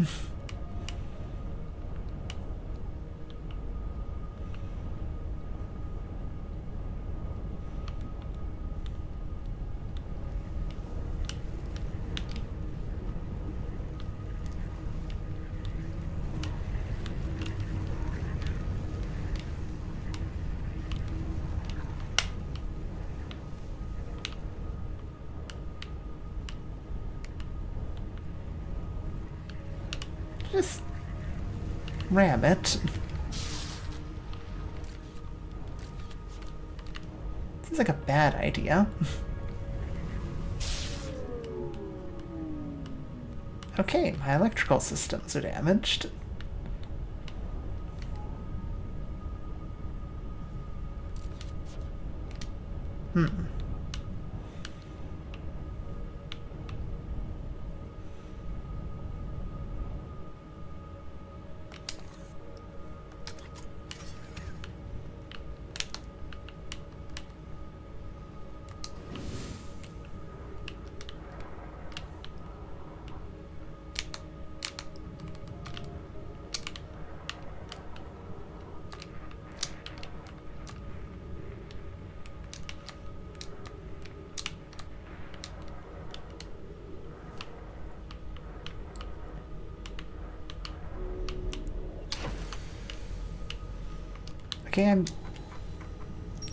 Just ram it. Seems like a bad idea. Okay, my electrical systems are damaged. Okay,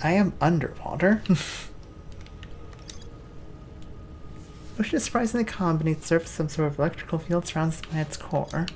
I am underwater. Which is surprisingly calm beneath the surface. Some sort of electrical field surrounds the planet's core.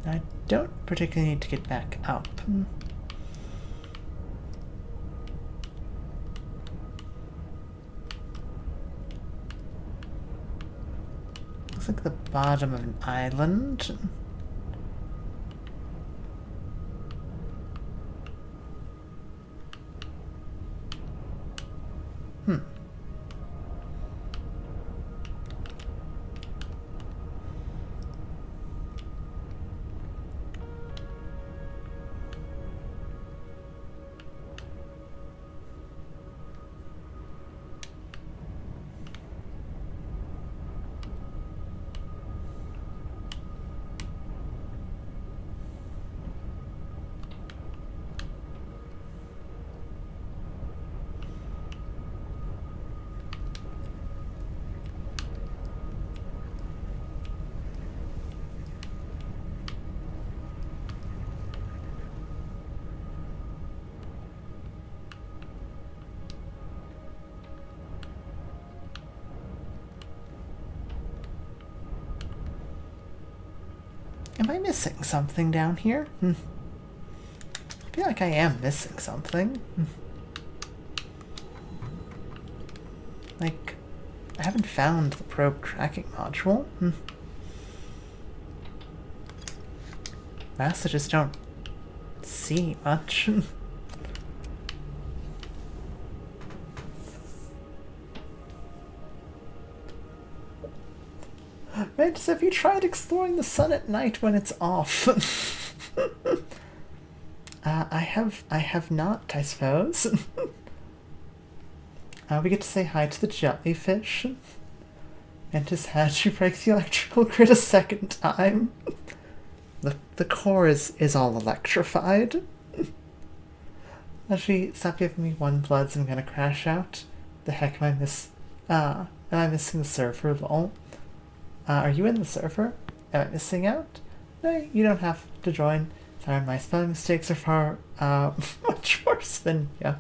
I don't particularly need to get back up. Looks like the bottom of an island. Am I missing something down here? I feel like I am missing something. Like, I haven't found the probe tracking module. I also just don't see much. Mantis, have you tried exploring the sun at night when it's off? I have not, I suppose. We get to say hi to the jellyfish. Mantis had to break the electrical grid a second time. The core is all electrified. Actually, stop giving me 1 bloods, I'm gonna crash out. The heck am I missing the server, lol? Are you in the server? Am I missing out? No, you don't have to join. Sorry, my spelling mistakes are far, much worse than, yeah.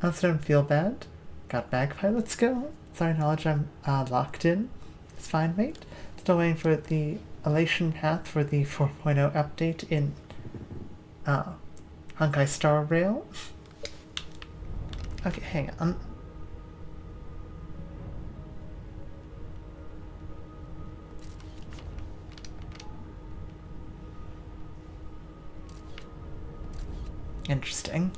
Also don't feel bad. Got bagpipe, let's go. Sorry, knowledge I'm, locked in. It's fine, mate. Still waiting for the elation path for the 4.0 update in, Honkai Star Rail. Okay, hang on. Interesting.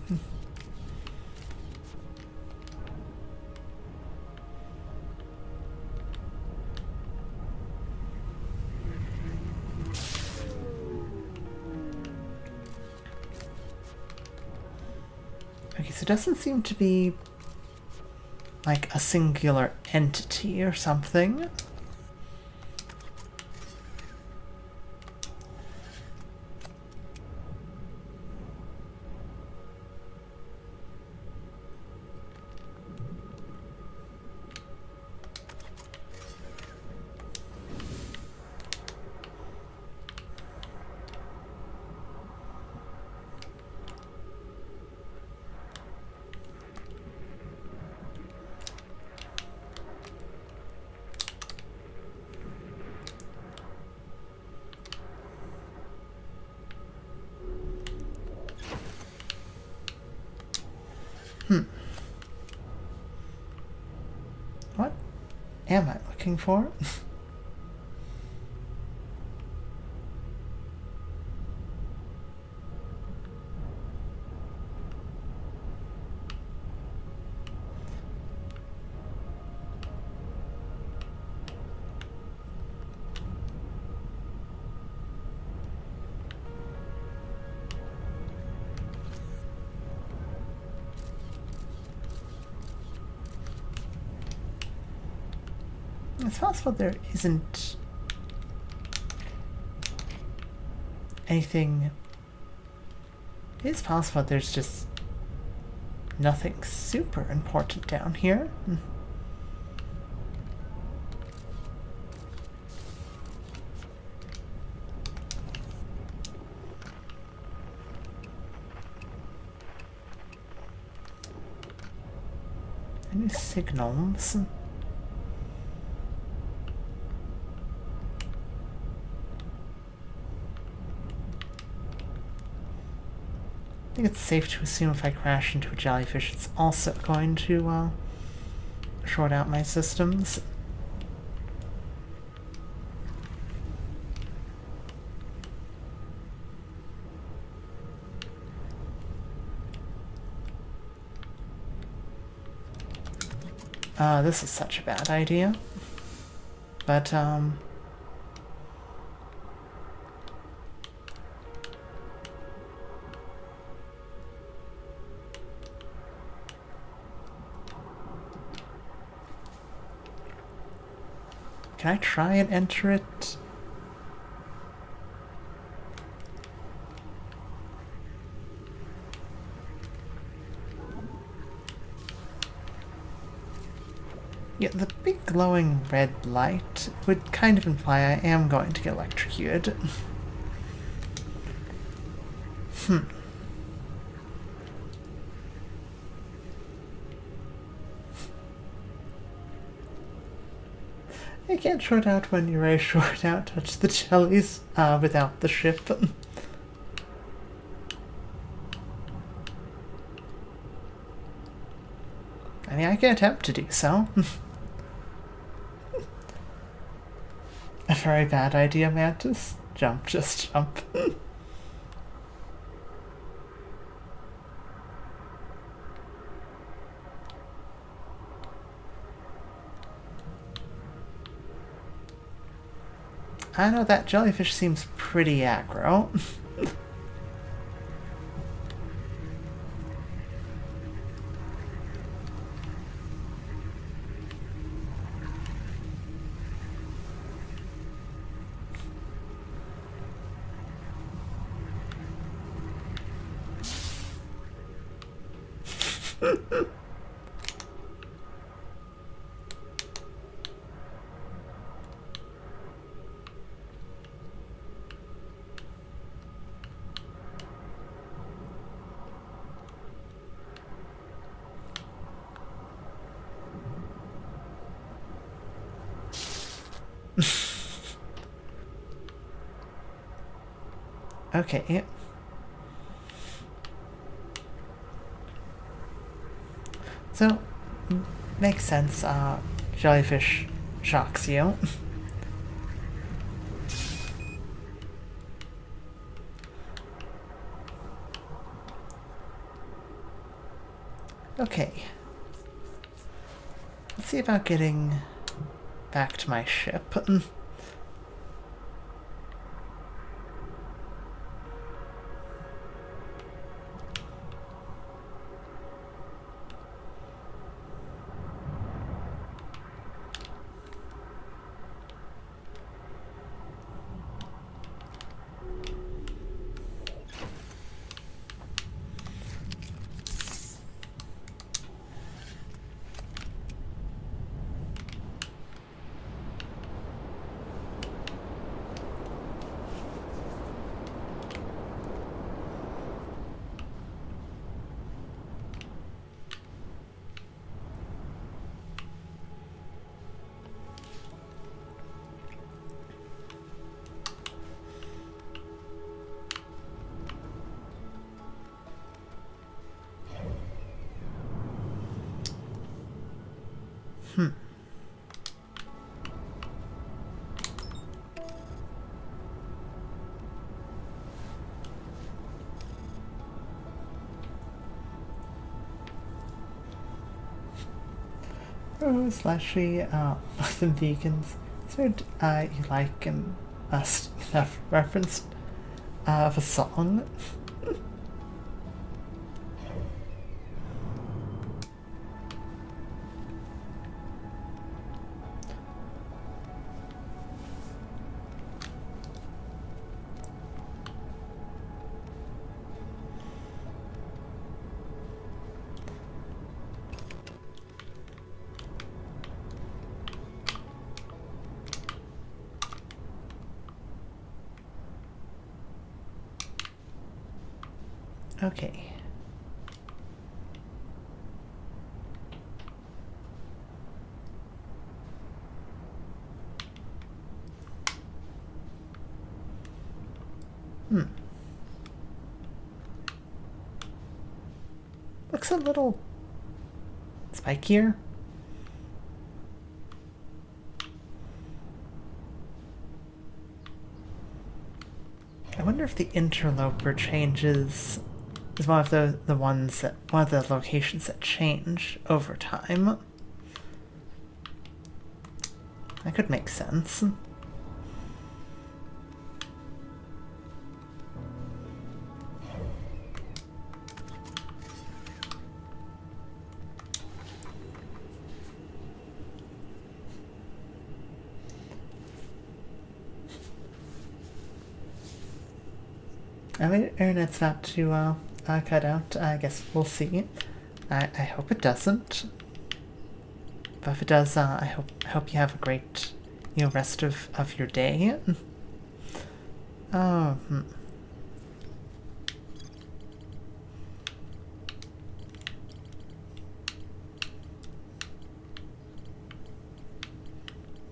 Okay, so it doesn't seem to be like a singular entity or something. What am I looking for? It's possible there isn't anything. It's possible there's just nothing super important down here. Any signals? I think it's safe to assume if I crash into a jellyfish, it's also going to short out my systems. This is such a bad idea. But, can I try and enter it? Yeah, the big glowing red light would kind of imply I am going to get electrocuted. I can't short out when you're a short out, touch the jellies without the ship. I mean, I can attempt to do so. A very bad idea, Mantis. Jump, just jump. I know that jellyfish seems pretty aggro. Okay. So, makes sense. Jellyfish shocks you. Okay. Let's see about getting back to my ship. Oh, slashy, some vegans. So, you like a reference of a song? Okay. looks a little spikier. I wonder if the interloper changes is one of the ones that one of the locations that change over time. That could make sense. I mean, internet's about to cut out. I guess we'll see. I hope it doesn't. But if it does, I hope you have a great, rest of your day. Oh.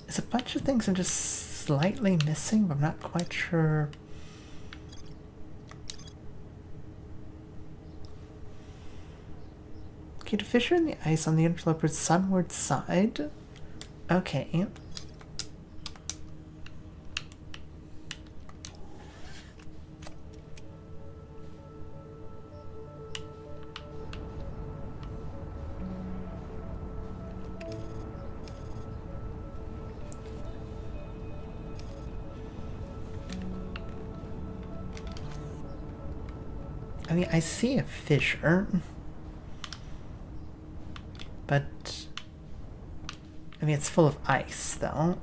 There's a bunch of things I'm just slightly missing, but I'm not quite sure. Okay, to fissure in the ice on the interloper's sunward side. Okay. I mean, I see a fissure. But, I mean, it's full of ice, though.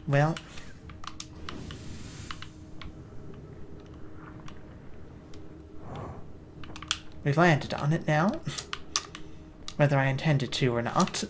Well, we've landed on it now, whether I intended to or not.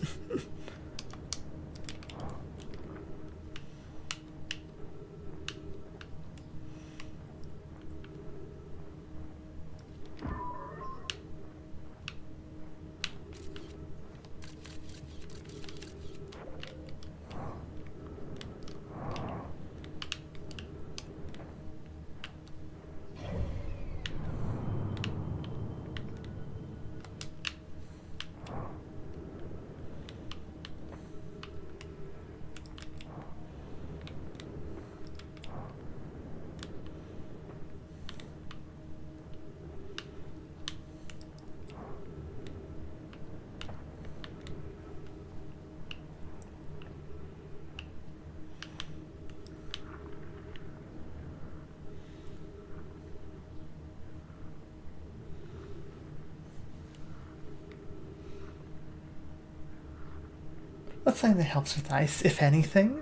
What's something that helps with ice, if anything?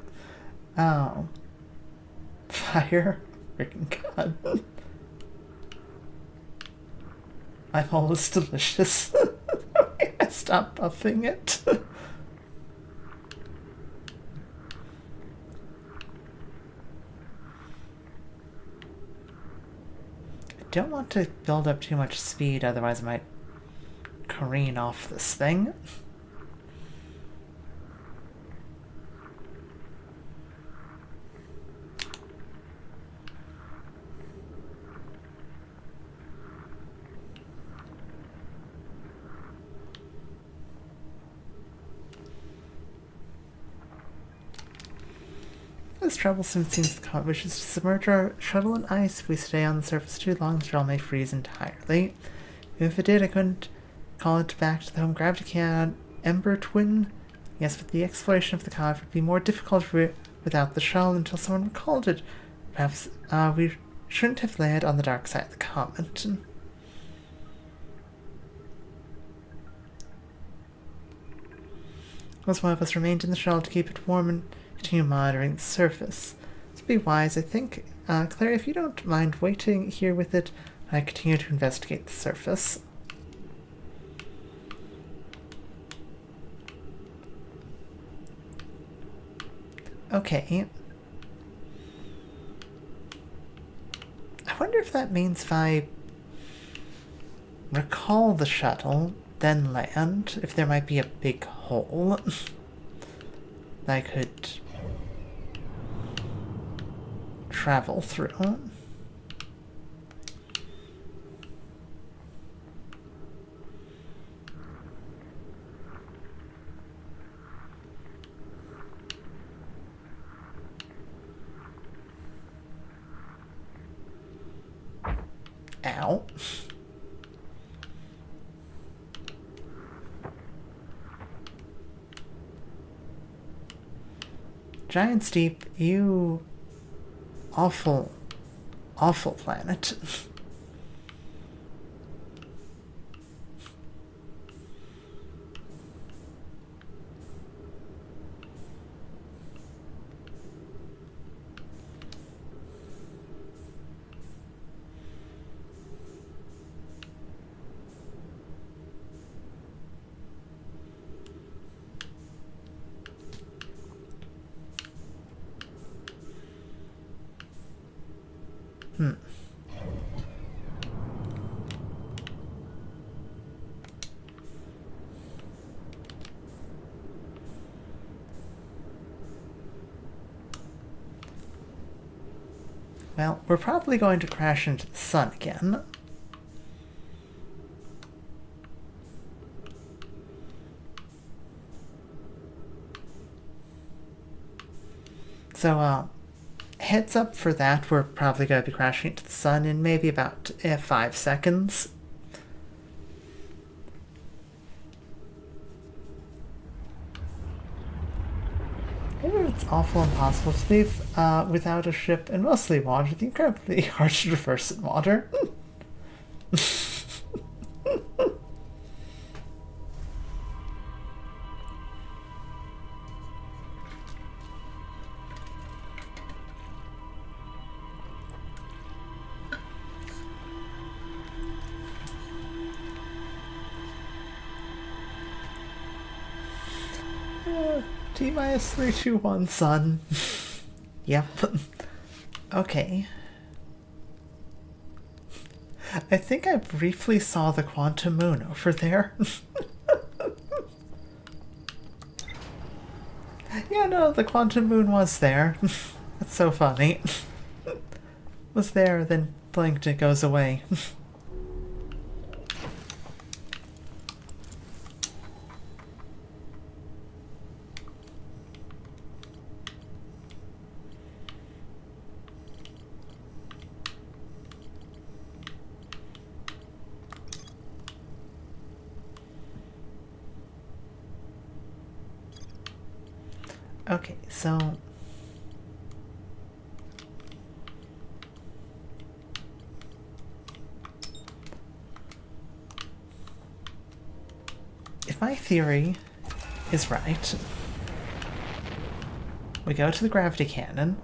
Oh. Fire? Freaking god. I'm always delicious. I stop buffing it. I don't want to build up too much speed, otherwise I might careen off this thing. This troublesome seems the comet wishes to submerge our shuttle in ice. If we stay on the surface too long, the shuttle may freeze entirely. If it did, I couldn't call it back to the home gravity can Ember Twin. Yes, but the exploration of the comet would be more difficult without the shuttle until someone recalled it. Perhaps we shouldn't have landed on the dark side of the comet. Most one of us remained in the shuttle to keep it warm and continue monitoring the surface. To be wise, I think. Claire, if you don't mind waiting here with it, I continue to investigate the surface. Okay. I wonder if that means if I recall the shuttle, then land, if there might be a big hole that I could travel through. Ow. Giant's Deep, you awful, awful planet. Well, we're probably going to crash into the sun again. So, heads up for that. We're probably going to be crashing into the sun in maybe about 5 seconds. Maybe it's awful impossible to leave without a ship and mostly water. The incredibly hard to traverse in water. T-minus 3, 2, 1, sun. Yep. Okay. I think I briefly saw the quantum moon over there. Yeah, no, the quantum moon was there. That's so funny. Was there, then blinked, it goes away. Okay, so if my theory is right, we go to the gravity cannon,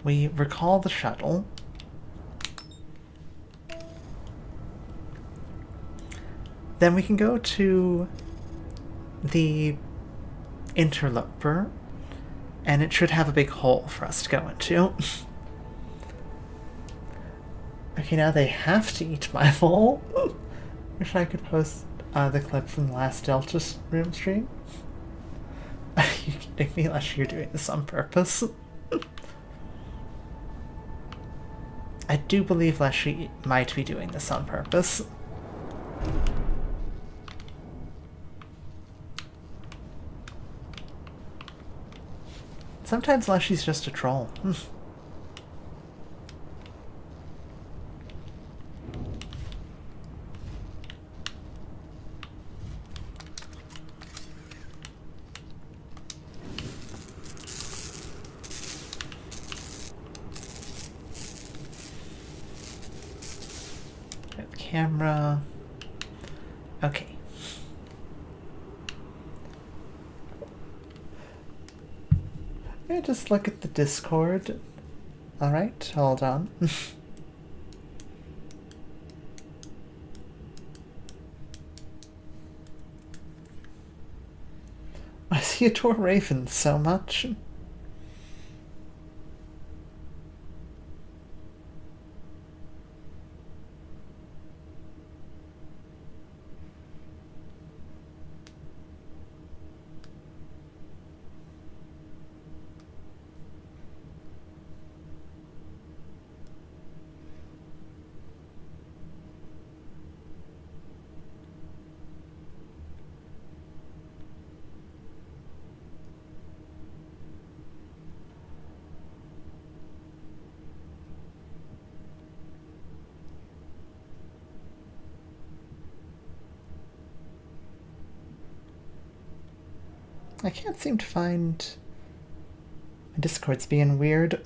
we recall the shuttle, then we can go to the interloper, and it should have a big hole for us to go into. Okay, now they have to eat my hole. Wish I could post the clip from the last Delta room stream. Are you kidding me? Unless you're doing this on purpose. I do believe Leshy might be doing this on purpose. Sometimes Leshy's just a troll. Camera. Okay. Let me just look at the Discord. Alright, hold on. I see adore ravens so much. I can't seem to find... My Discord's being weird.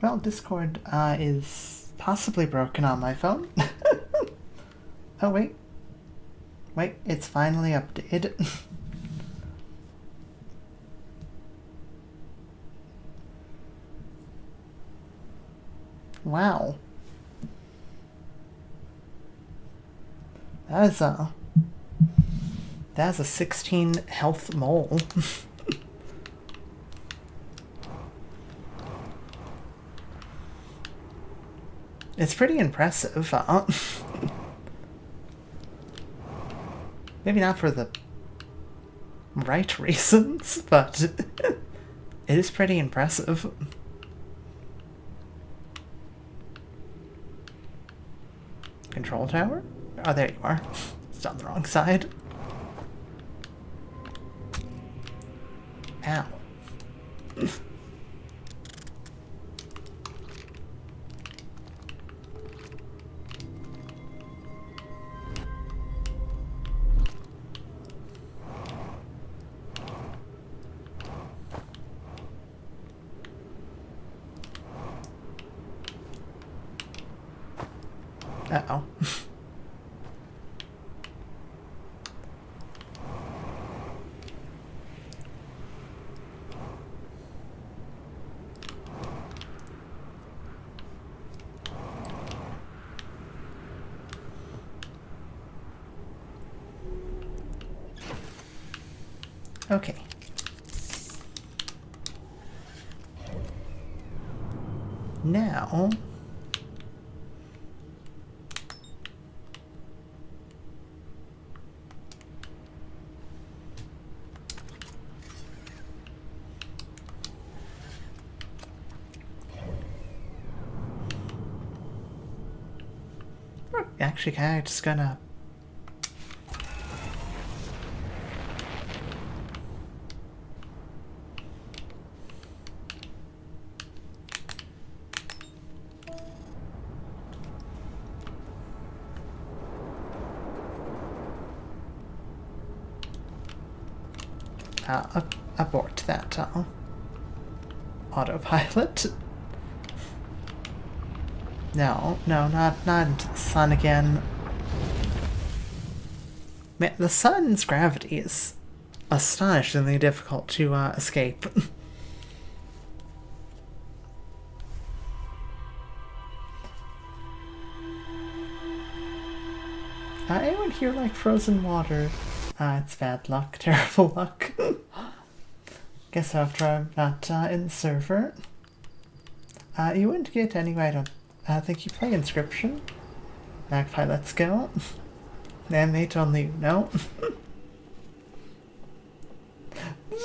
Well, Discord is possibly broken on my phone. Oh, wait. Wait, it's finally updated. Wow. That's a 16 health mole. It's pretty impressive, huh? Maybe not for the right reasons, but it is pretty impressive. Control tower? Oh, there you are. It's on the wrong side. Ow. Uh-oh. Okay. Now... Actually, kind of just gonna... abort that autopilot. No, not into the sun again. Man, the sun's gravity is astonishingly difficult to escape. Anyone here like frozen water? It's bad luck, terrible luck. Guess after I'm not in the server. You wouldn't get anyway, I don't think you play Inscription. Magpie, let's go. Mate, only you know.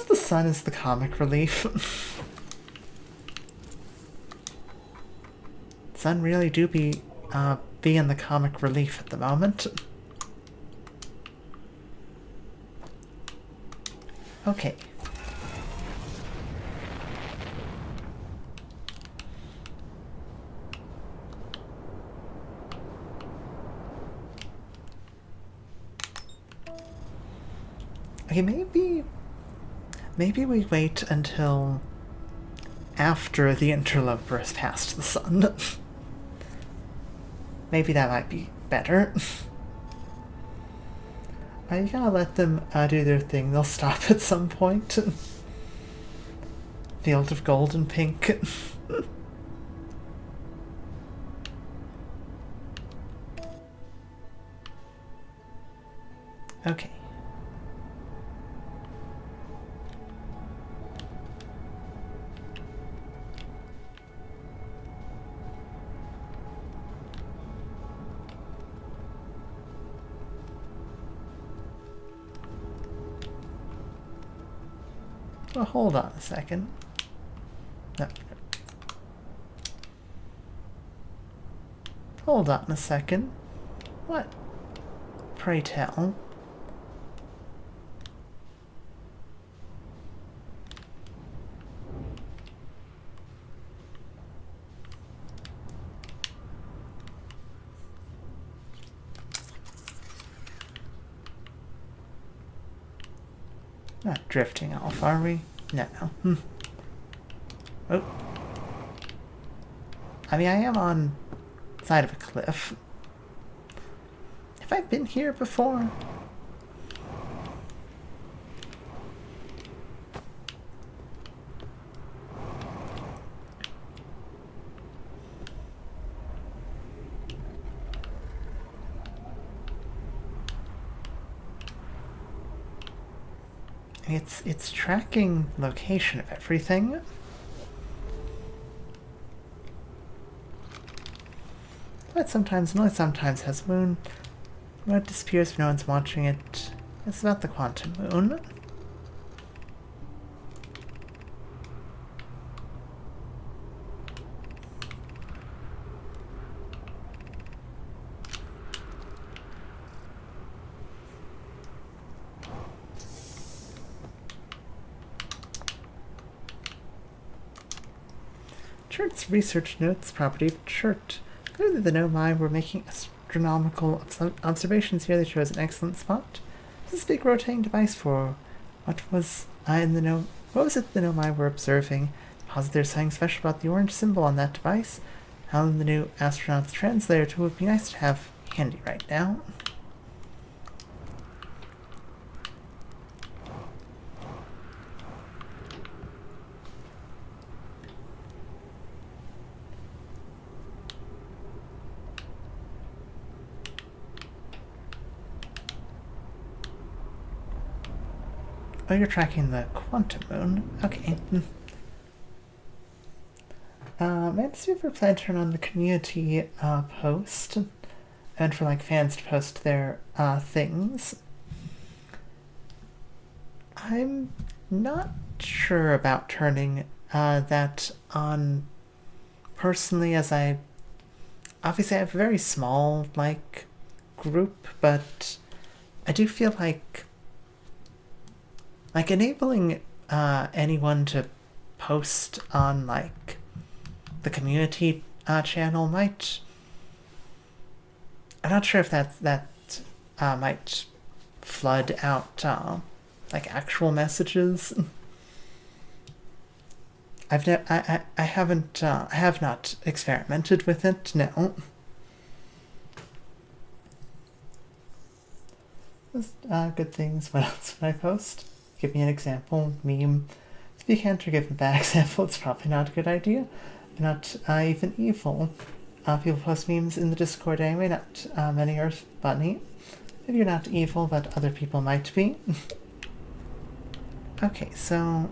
The sun is the comic relief. Sun really do be in the comic relief at the moment. Okay. Okay, maybe we wait until after the interloper has passed the sun. Maybe that might be better. You gotta let them do their thing. They'll stop at some point. Field of gold and pink. Okay. Well, hold on a second. No. Hold on a second. What? Pray tell. Not drifting off, are we? No. Oh. I mean, I am on the side of a cliff. Have I been here before? It's tracking location of everything. But sometimes, only sometimes has moon. It disappears if no one's watching it. It's about the quantum moon. Chert's research notes property of Chert. Clearly the Nomai were making astronomical observations here. They chose an excellent spot. This big rotating device for what was what was it the Nomai were observing? Posit there's something special about the orange symbol on that device. How in the new astronaut's translator tool would be nice to have handy right now. Oh, you're tracking the quantum moon. Okay. Mantis, you ever plan to turn on the community post and for like fans to post their things? I'm not sure about turning that on personally, as I obviously have a very small like group, but I do feel like enabling anyone to post on like the community channel might. I'm not sure if that might flood out like actual messages. I have not experimented with it. No. Just good things. What else would I post? Give me an example. Meme. If you can't give a bad example, it's probably not a good idea. Not even evil. People post memes in the Discord anyway, not many are funny. Maybe you're not evil, but other people might be. Okay, so...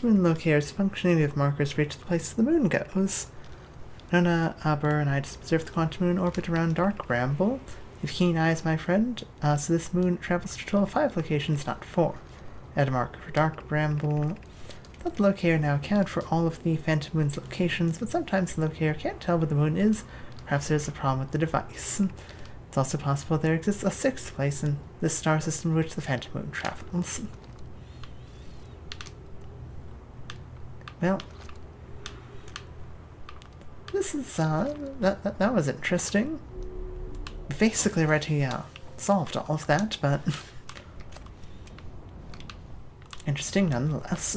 moon locators functioning if markers reach the place the moon goes. Nona, Aber, and I just observed the quantum moon orbit around Dark Bramble. You've keen eyes, my friend. So this moon travels to a total of 5 locations, not 4. Add a marker for Dark Bramble. Let the locator now account for all of the Phantom Moon's locations, but sometimes the locator can't tell where the moon is. Perhaps there's a problem with the device. It's also possible there exists a sixth place in this star system in which the Phantom Moon travels. Well, this is, that was interesting. Basically already, solved all of that, but interesting nonetheless.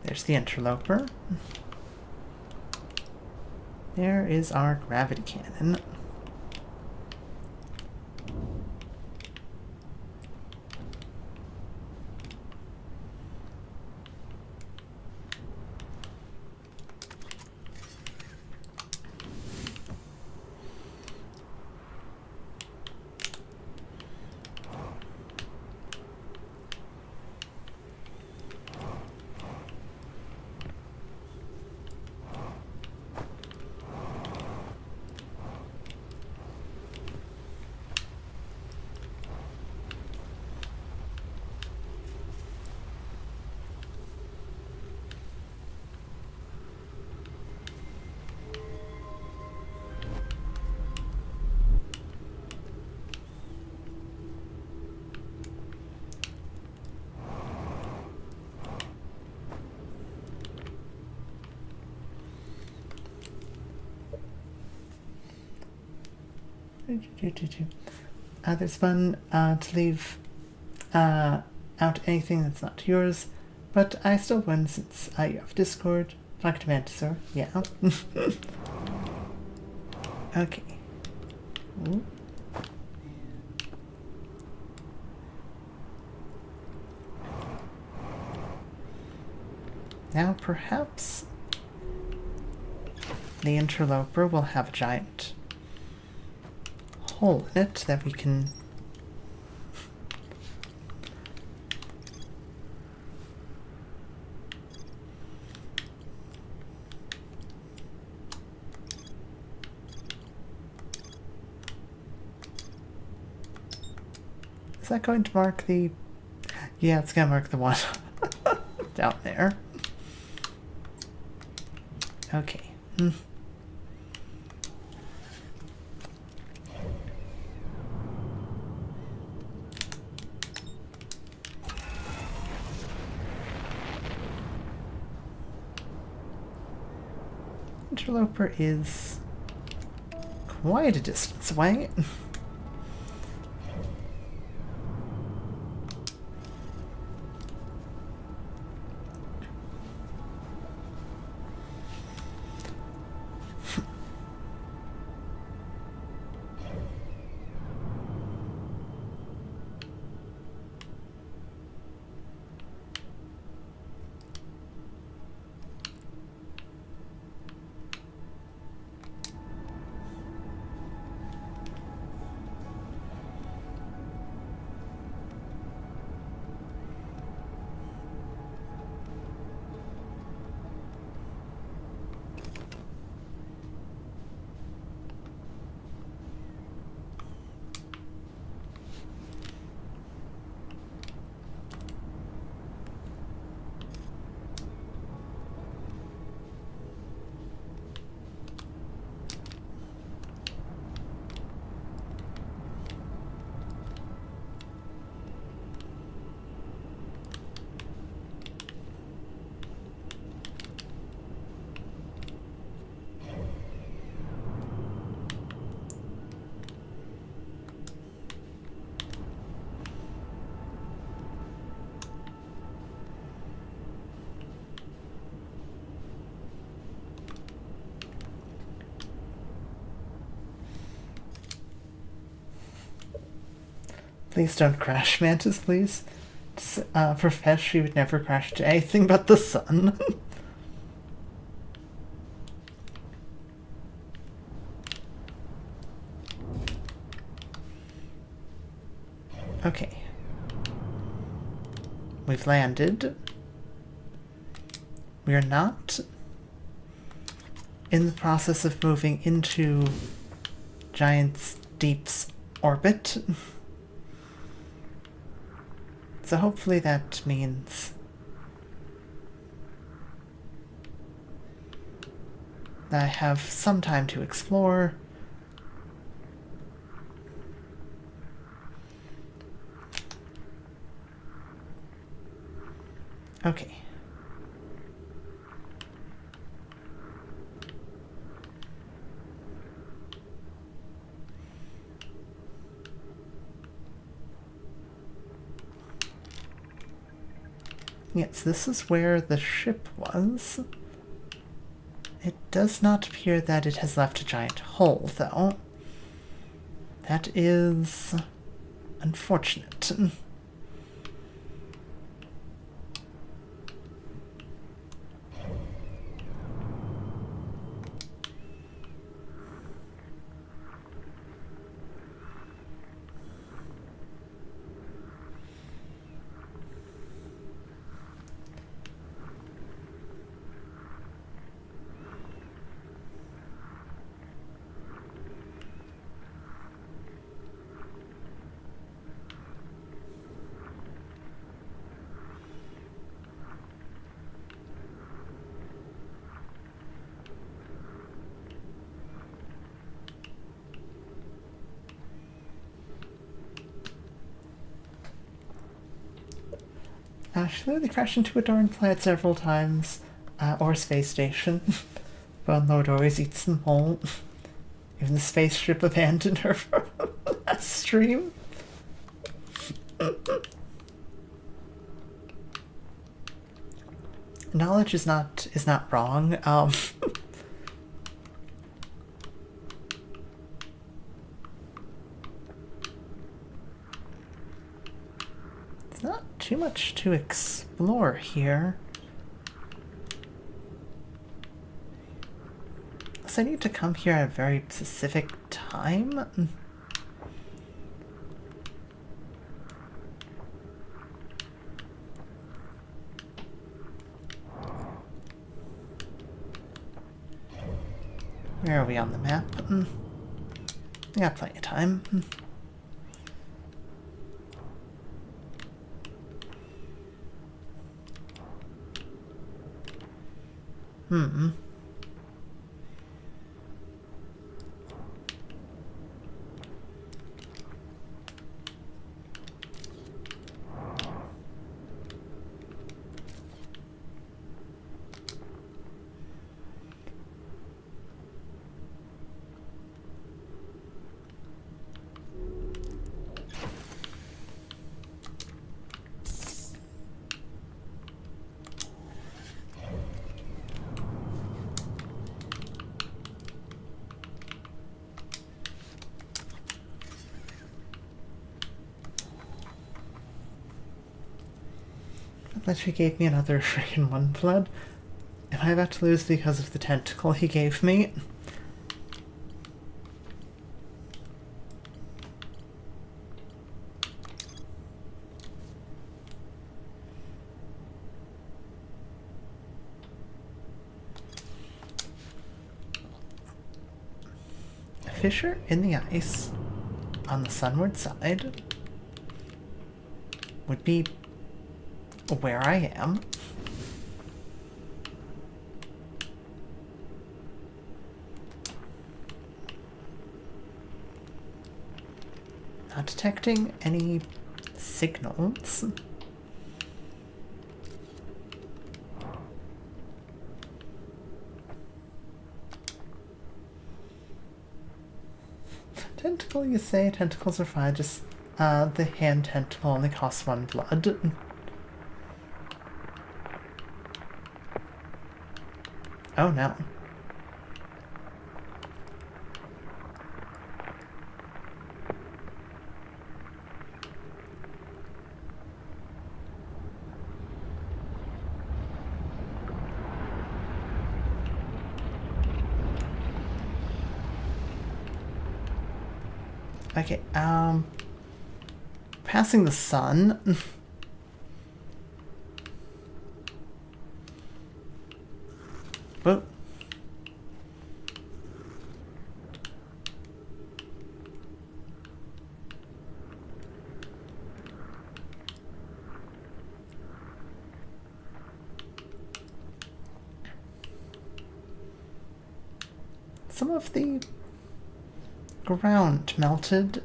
There's the interloper. There is our gravity cannon. There's fun to leave out anything that's not yours, but I still win since you have Discord. Talk to Mantis, or yeah. Okay. Ooh. Now perhaps the interloper will have a giant hole in it that we can Is that going to mark the... Yeah, it's going to mark the one down there. Okay. Interloper is quite a distance away. Please don't crash, Mantis, please. Profesh, you would never crash to anything but the sun. Okay. We've landed. We are not in the process of moving into Giant Deep's orbit. So hopefully that means that I have some time to explore Okay. Yes, this is where the ship was. It does not appear that it has left a giant hole, though. That is unfortunate. She literally crashed into a darn planet several times, or space station. But Lord always eats them whole. Even the spaceship abandoned her for last stream. Knowledge is not wrong. It's not too much to explore here. So I need to come here at a very specific time. Where are we on the map? We got plenty of time. That she gave me another freaking one blood. Am I about to lose because of the tentacle he gave me? A fissure in the ice on the sunward side would be where I am. Not detecting any signals. Tentacle, you say? Tentacles are fine, just the hand tentacle only costs 1 blood. Oh no. Okay, passing the sun. Whoa. Some of the ground melted.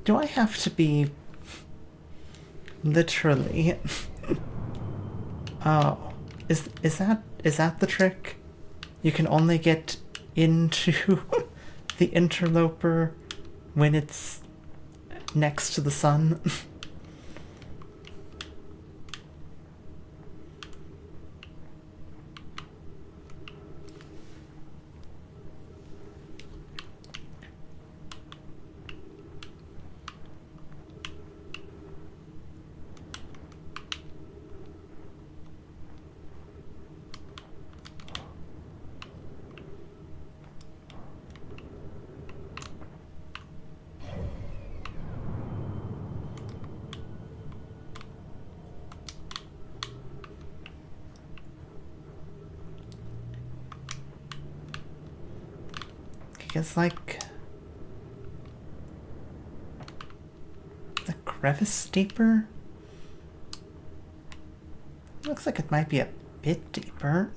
Do I have to be Literally. Oh, is that the trick? You can only get into the interloper when it's next to the sun. It's like the crevice deeper. Looks like it might be a bit deeper.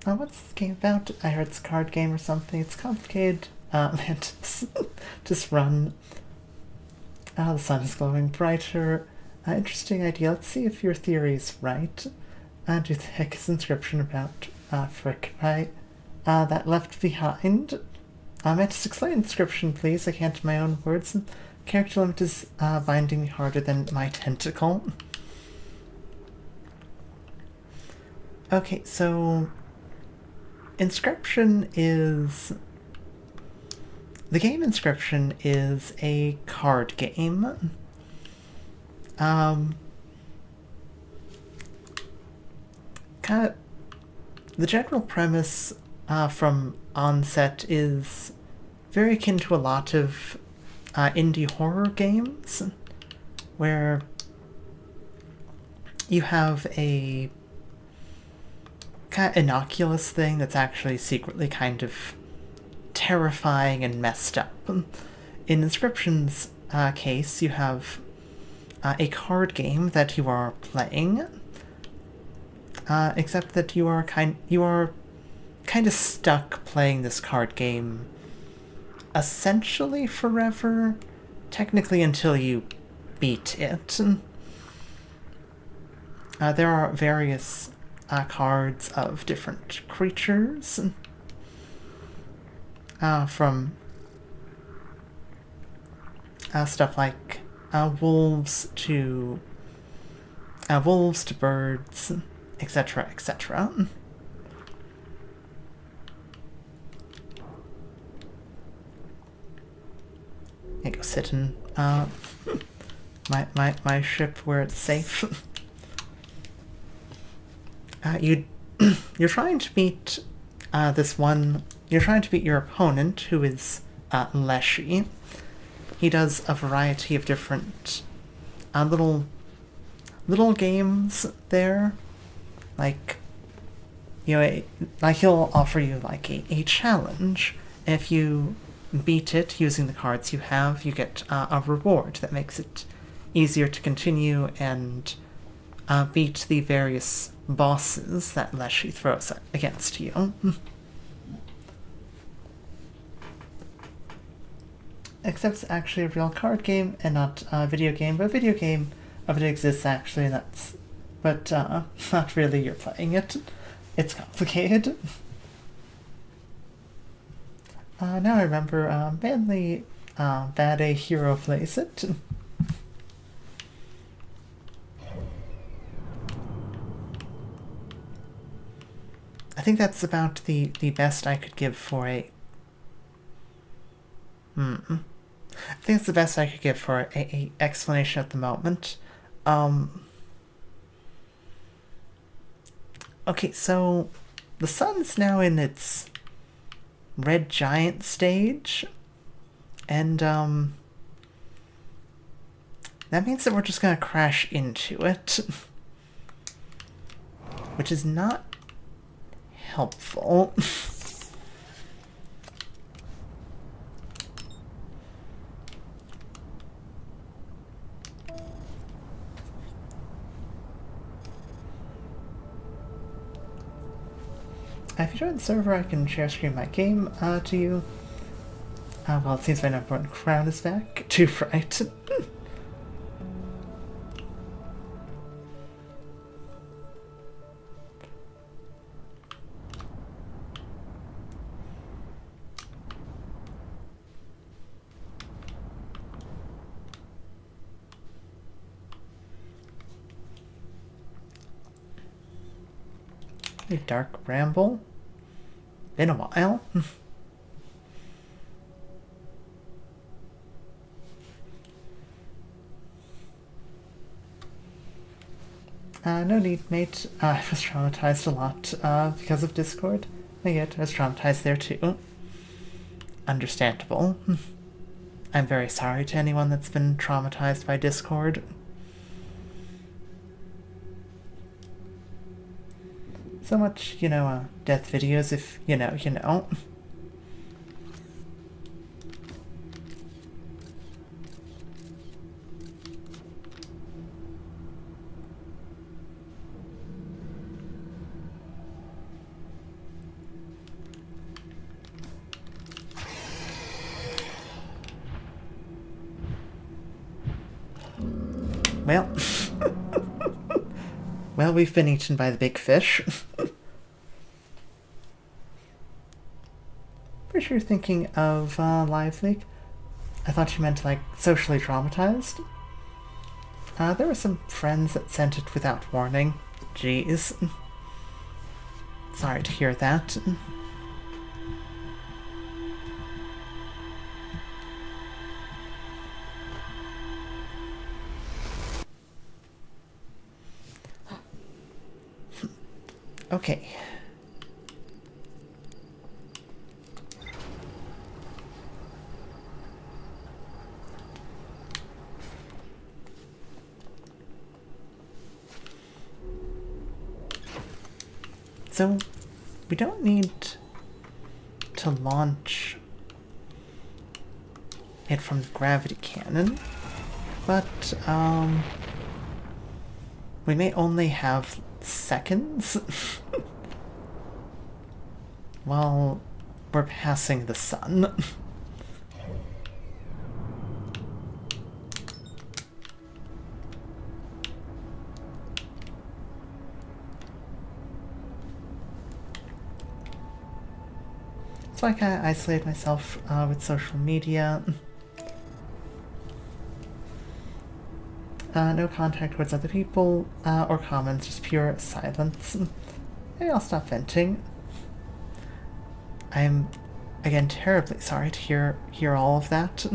What's this game about? I heard it's a card game or something. It's complicated. Mantis. Just run. The sun is glowing brighter. Interesting idea. Let's see if your theory's right. Do the heck is inscription about frick, right? That left behind. Mantis, explain inscription, please. I can't in my own words. Character limit is binding me harder than my tentacle. Okay, so Inscription is... The game Inscription is a card game. The general premise from onset is very akin to a lot of indie horror games, where you have a kind of innocuous thing that's actually secretly kind of terrifying and messed up. In Inscription's case, you have a card game that you are playing, except that you are kind of stuck playing this card game essentially forever, technically until you beat it. There are various cards of different creatures, from stuff like wolves to birds, etc., etc. I go sit in my ship where it's safe. You're trying to beat You're trying to beat your opponent, who is Leshy. He does a variety of different little games there, like, like he'll offer you like a challenge. If you beat it using the cards you have, you get a reward that makes it easier to continue and beat the various bosses that Leshy throws against you. Except it's actually a real card game and not a video game, but a video game of it exists actually, but not really. You're playing it. It's complicated. Now I remember, mainly Bad A Hero plays it. I think that's about the best I could give for a... I think it's the best I could give for a explanation at the moment. Okay, so the sun's now in its red giant stage, and that means that we're just gonna crash into it, which is not helpful. If you join the server, I can share screen my game to you. Well, it seems my number one crown is back. Too right. A dark ramble. Been a while. No need, mate. I was traumatized a lot because of Discord. I get I was traumatized there too. Understandable. I'm very sorry to anyone that's been traumatized by Discord. So much, death videos if you know, you know. Well, well, we've been eaten by the big fish. Pretty sure you're thinking of Live League. I thought you meant like socially traumatized. There were some friends that sent it without warning. Jeez. Sorry to hear that. Okay. So, we don't need to launch it from the gravity cannon, but we may only have seconds while we're passing the sun. So I kind of isolate myself with social media. No contact towards other people or comments, just pure silence. Maybe I'll stop venting. I'm, again, terribly sorry to hear all of that.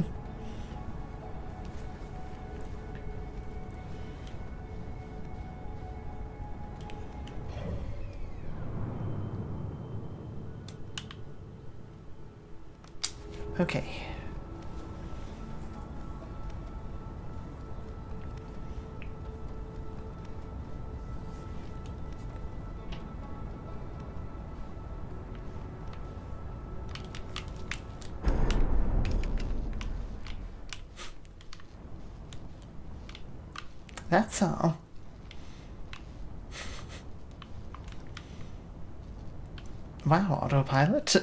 Okay. That's all. Wow, autopilot.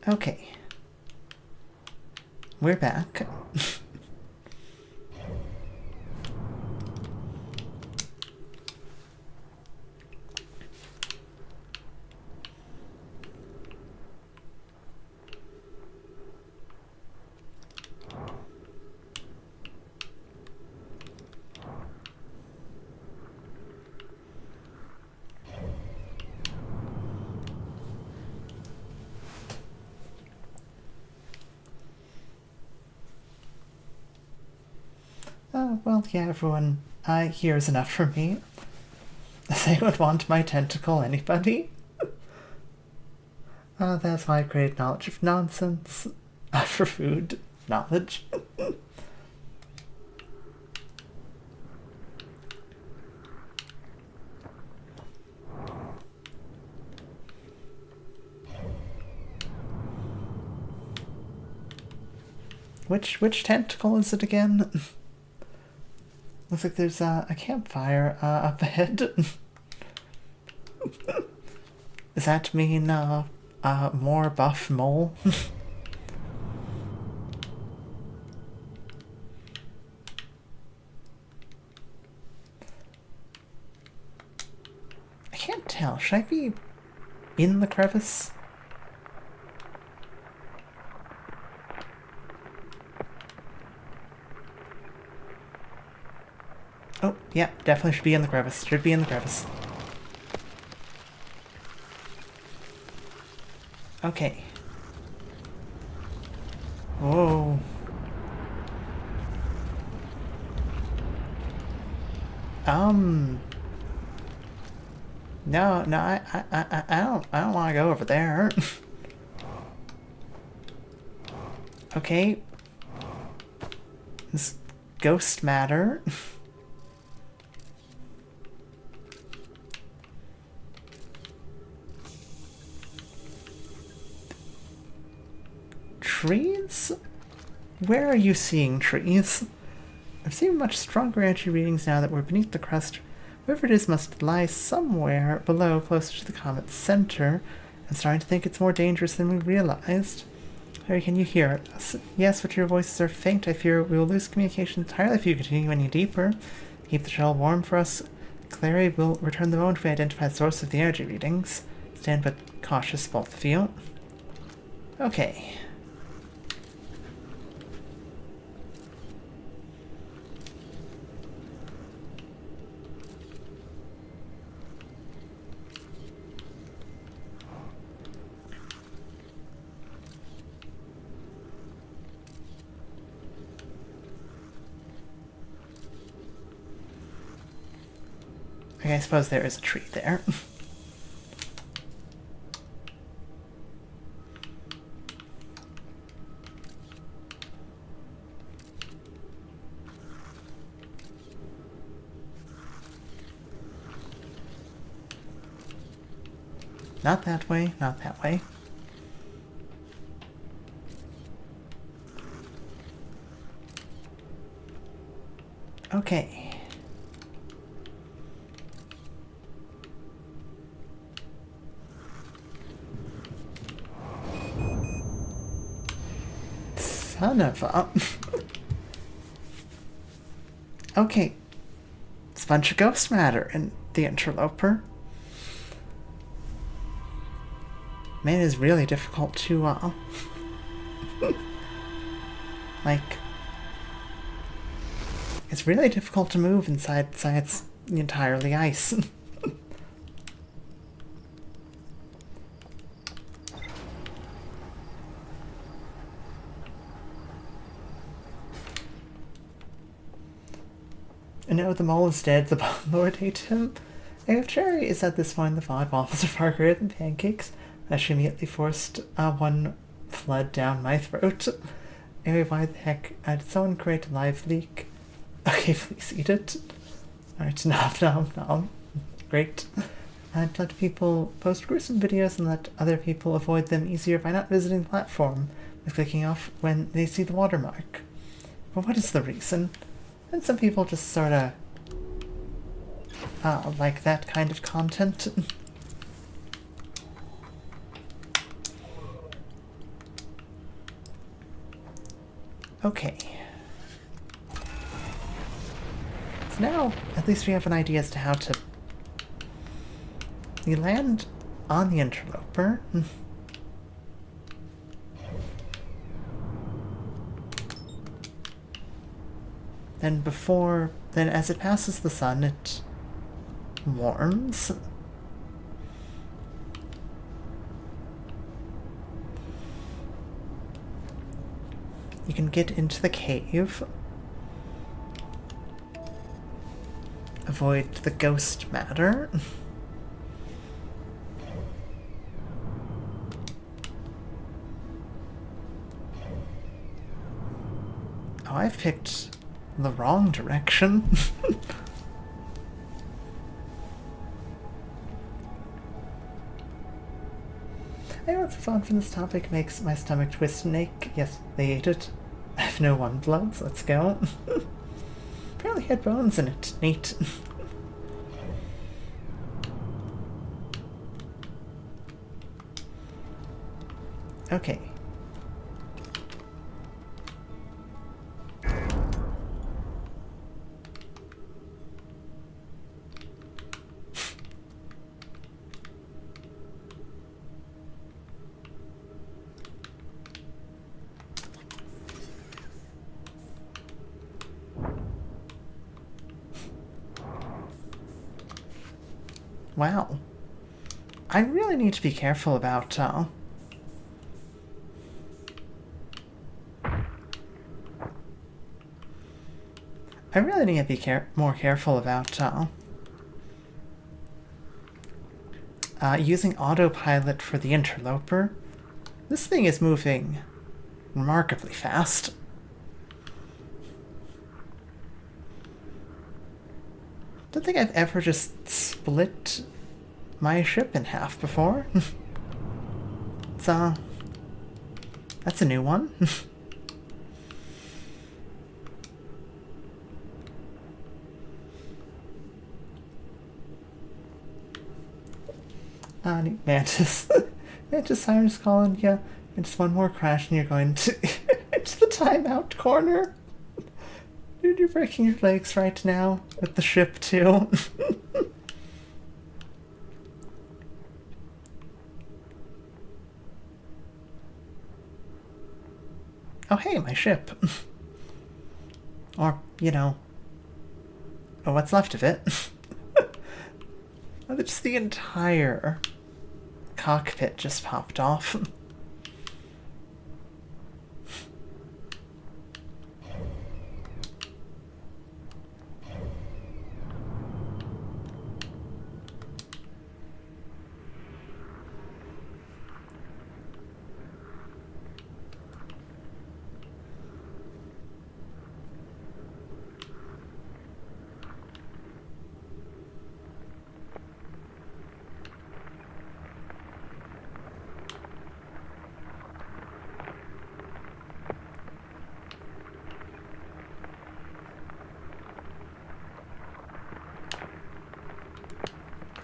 Okay. We're back. Well, yeah, everyone, here is enough for me. They would want my tentacle, anybody? That's my great knowledge of nonsense. For food knowledge. Which tentacle is it again? Looks like there's a campfire up ahead. Does that mean more buff mole? I can't tell. Should I be in the crevice? Oh, yeah, definitely should be in the crevice. Should be in the crevice. Okay. Whoa. No, I don't want to go over there. Okay. This ghost matter. Trees? Where are you seeing trees? I've seen much stronger energy readings now that we're beneath the crust. Whoever it is must lie somewhere below, closer to the comet's center. I'm starting to think it's more dangerous than we realized. Harry, can you hear us? Yes, but your voices are faint. I fear we will lose communication entirely if you continue any deeper. Keep the shell warm for us. Clary will return the moment we identify the source of the energy readings. Stand but cautious, both of you. Okay. Okay, I suppose there is a tree there. Not that way, not that way. Okay. Son of a... Okay. It's a bunch of ghost matter in the interloper. Man, it is really difficult to, like... It's really difficult to move inside it's entirely ice. And now the mole is dead, the bomb lord ate him. And if Cherry is at this point, the fog waffles are far greater than pancakes. I should immediately forced one flood down my throat. Anyway, why the heck did someone create a live leak? Okay, please eat it. Alright, nom. Great. I'd let people post gruesome videos and let other people avoid them easier by not visiting the platform, by clicking off when they see the watermark. But what is the reason? And some people just sorta like that kind of content. Okay. So now, at least we have an idea as to how to... We land on the interloper. Then as it passes the sun, it warms. You can get into the cave. avoid the ghost matter. Oh, I've picked the wrong direction. I know what's fun from this topic makes my stomach twist and ache. Yes, they ate it. I have no one bloods. Let's go. Apparently had bones in it. Neat. Okay. Wow. I really need to be careful about, I really need to be more careful about, using autopilot for the interloper. This thing is moving remarkably fast. Don't think I've ever just split my ship in half before. It's, that's a new one. Mantis. Mantis, I'm just calling you. And just one more crash and you're going to... It's the timeout corner. Dude, you're breaking your legs right now. With the ship, too. Oh, hey, my ship. Or, you know... Oh, what's left of it. Oh, just the entire cockpit just popped off.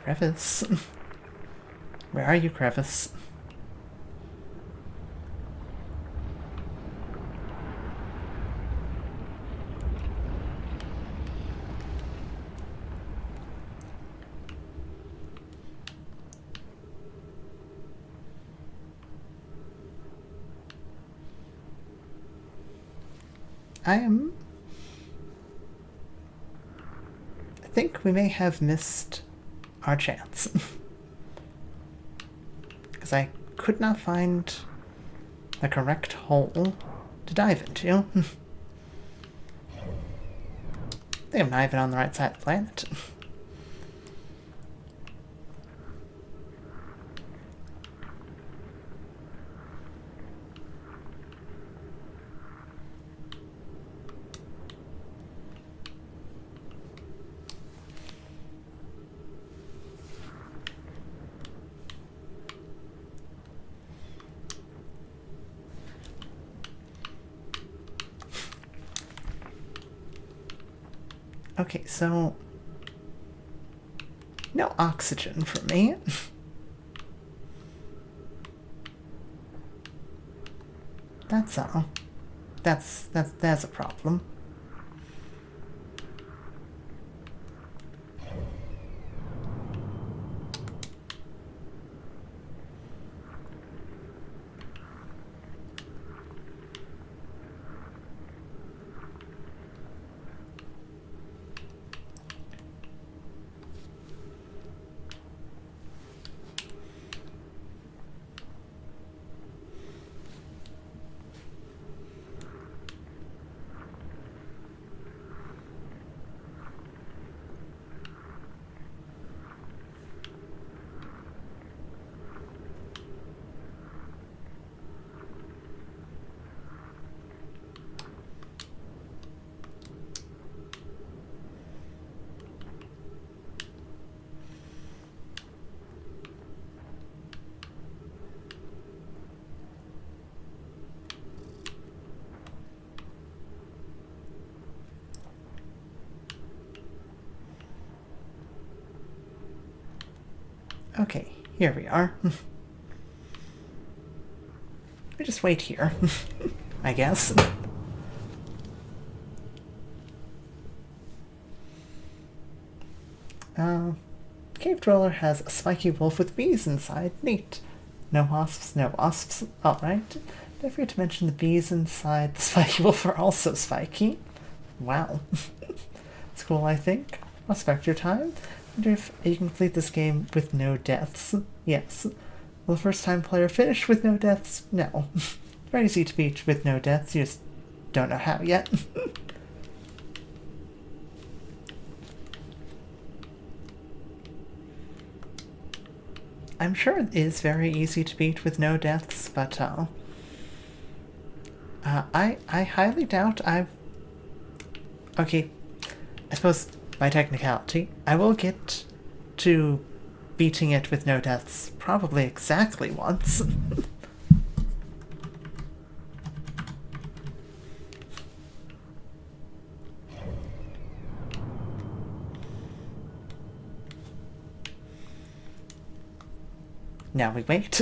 Crevice. Where are you, Crevice? I think we may have missed our chance. Because I could not find the correct hole to dive into. I think I'm not even on the right side of the planet. Okay, so no oxygen for me. That's all. That's a problem. Okay, here we are. We just wait here, I guess. Cave Dweller has a spiky wolf with bees inside. Neat. No wasps, no wasps. Alright. Don't forget to mention the bees inside the spiky wolf are also spiky. Wow. It's cool, I think. Respect your time. Wonder if you can complete this game with no deaths. Yes. Will the first time player finish with no deaths? No. Very easy to beat with no deaths, you just don't know how yet. I'm sure it is very easy to beat with no deaths, but I highly doubt I've... Okay, I suppose by technicality, I will get to beating it with no deaths probably exactly once. Now we wait.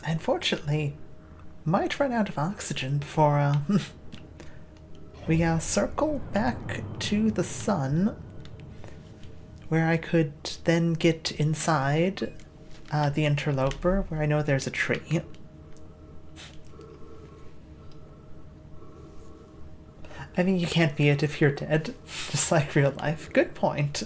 Unfortunately, might run out of oxygen before we circle back to the sun, where I could then get inside the interloper, where I know there's a tree. I mean, you can't be it if you're dead, just like real life. Good point.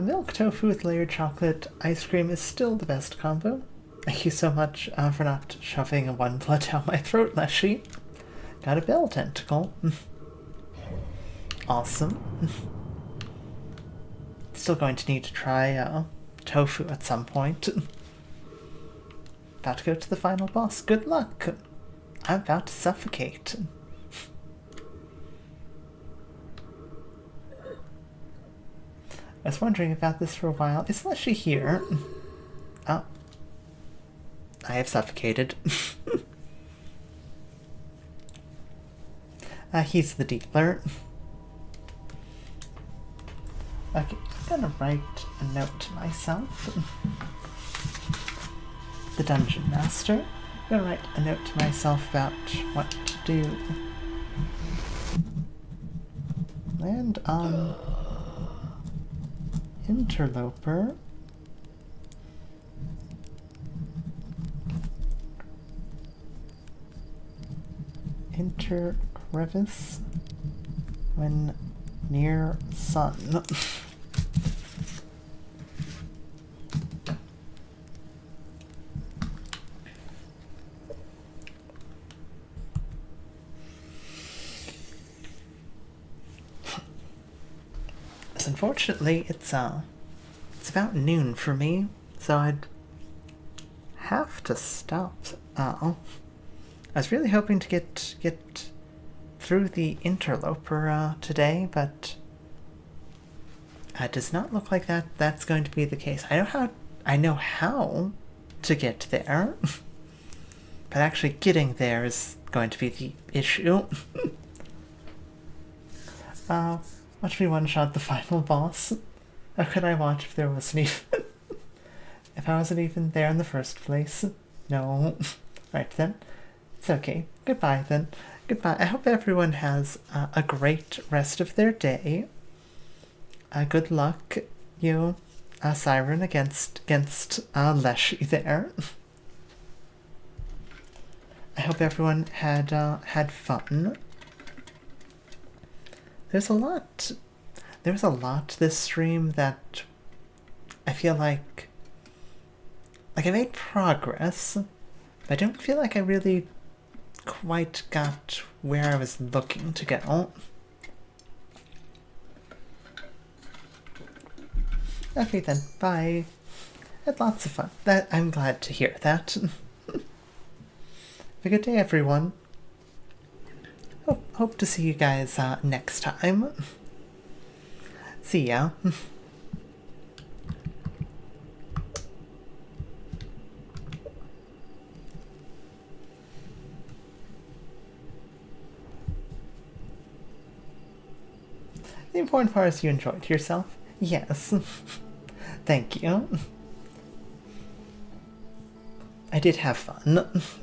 Milk tofu with layered chocolate ice cream is still the best combo. Thank you so much for not shoving a one blood down my throat, Leshy. Got a bell tentacle. Awesome. Still going to need to try tofu at some point. About to go to the final boss. Good luck. I'm about to suffocate. I was wondering about this for a while. Is Leshy here? Oh. I have suffocated. He's the dealer. Okay, I'm gonna write a note to myself. The Dungeon Master. I'm gonna write a note to myself about what to do. Land on interloper. Enter crevice when near sun. Unfortunately, it's about noon for me, so I'd have to stop. I was really hoping to get through the interloper today, but it does not look like that's going to be the case. I know how to get there, but actually getting there is going to be the issue. Watch me one-shot the final boss. How could I watch if there wasn't even... if I wasn't even there in the first place? No. Right then. It's okay. Goodbye then. Goodbye. I hope everyone has a great rest of their day. Good luck, you, Siren, against Leshy there. I hope everyone had fun. There's a lot this stream that I feel like I made progress, but I don't feel like I really quite got where I was looking to go. Okay then, bye. Had lots of fun. I'm glad to hear that. Have a good day, everyone. Hope to see you guys next time. See ya. The important part is you enjoyed yourself. Yes. Thank you. I did have fun.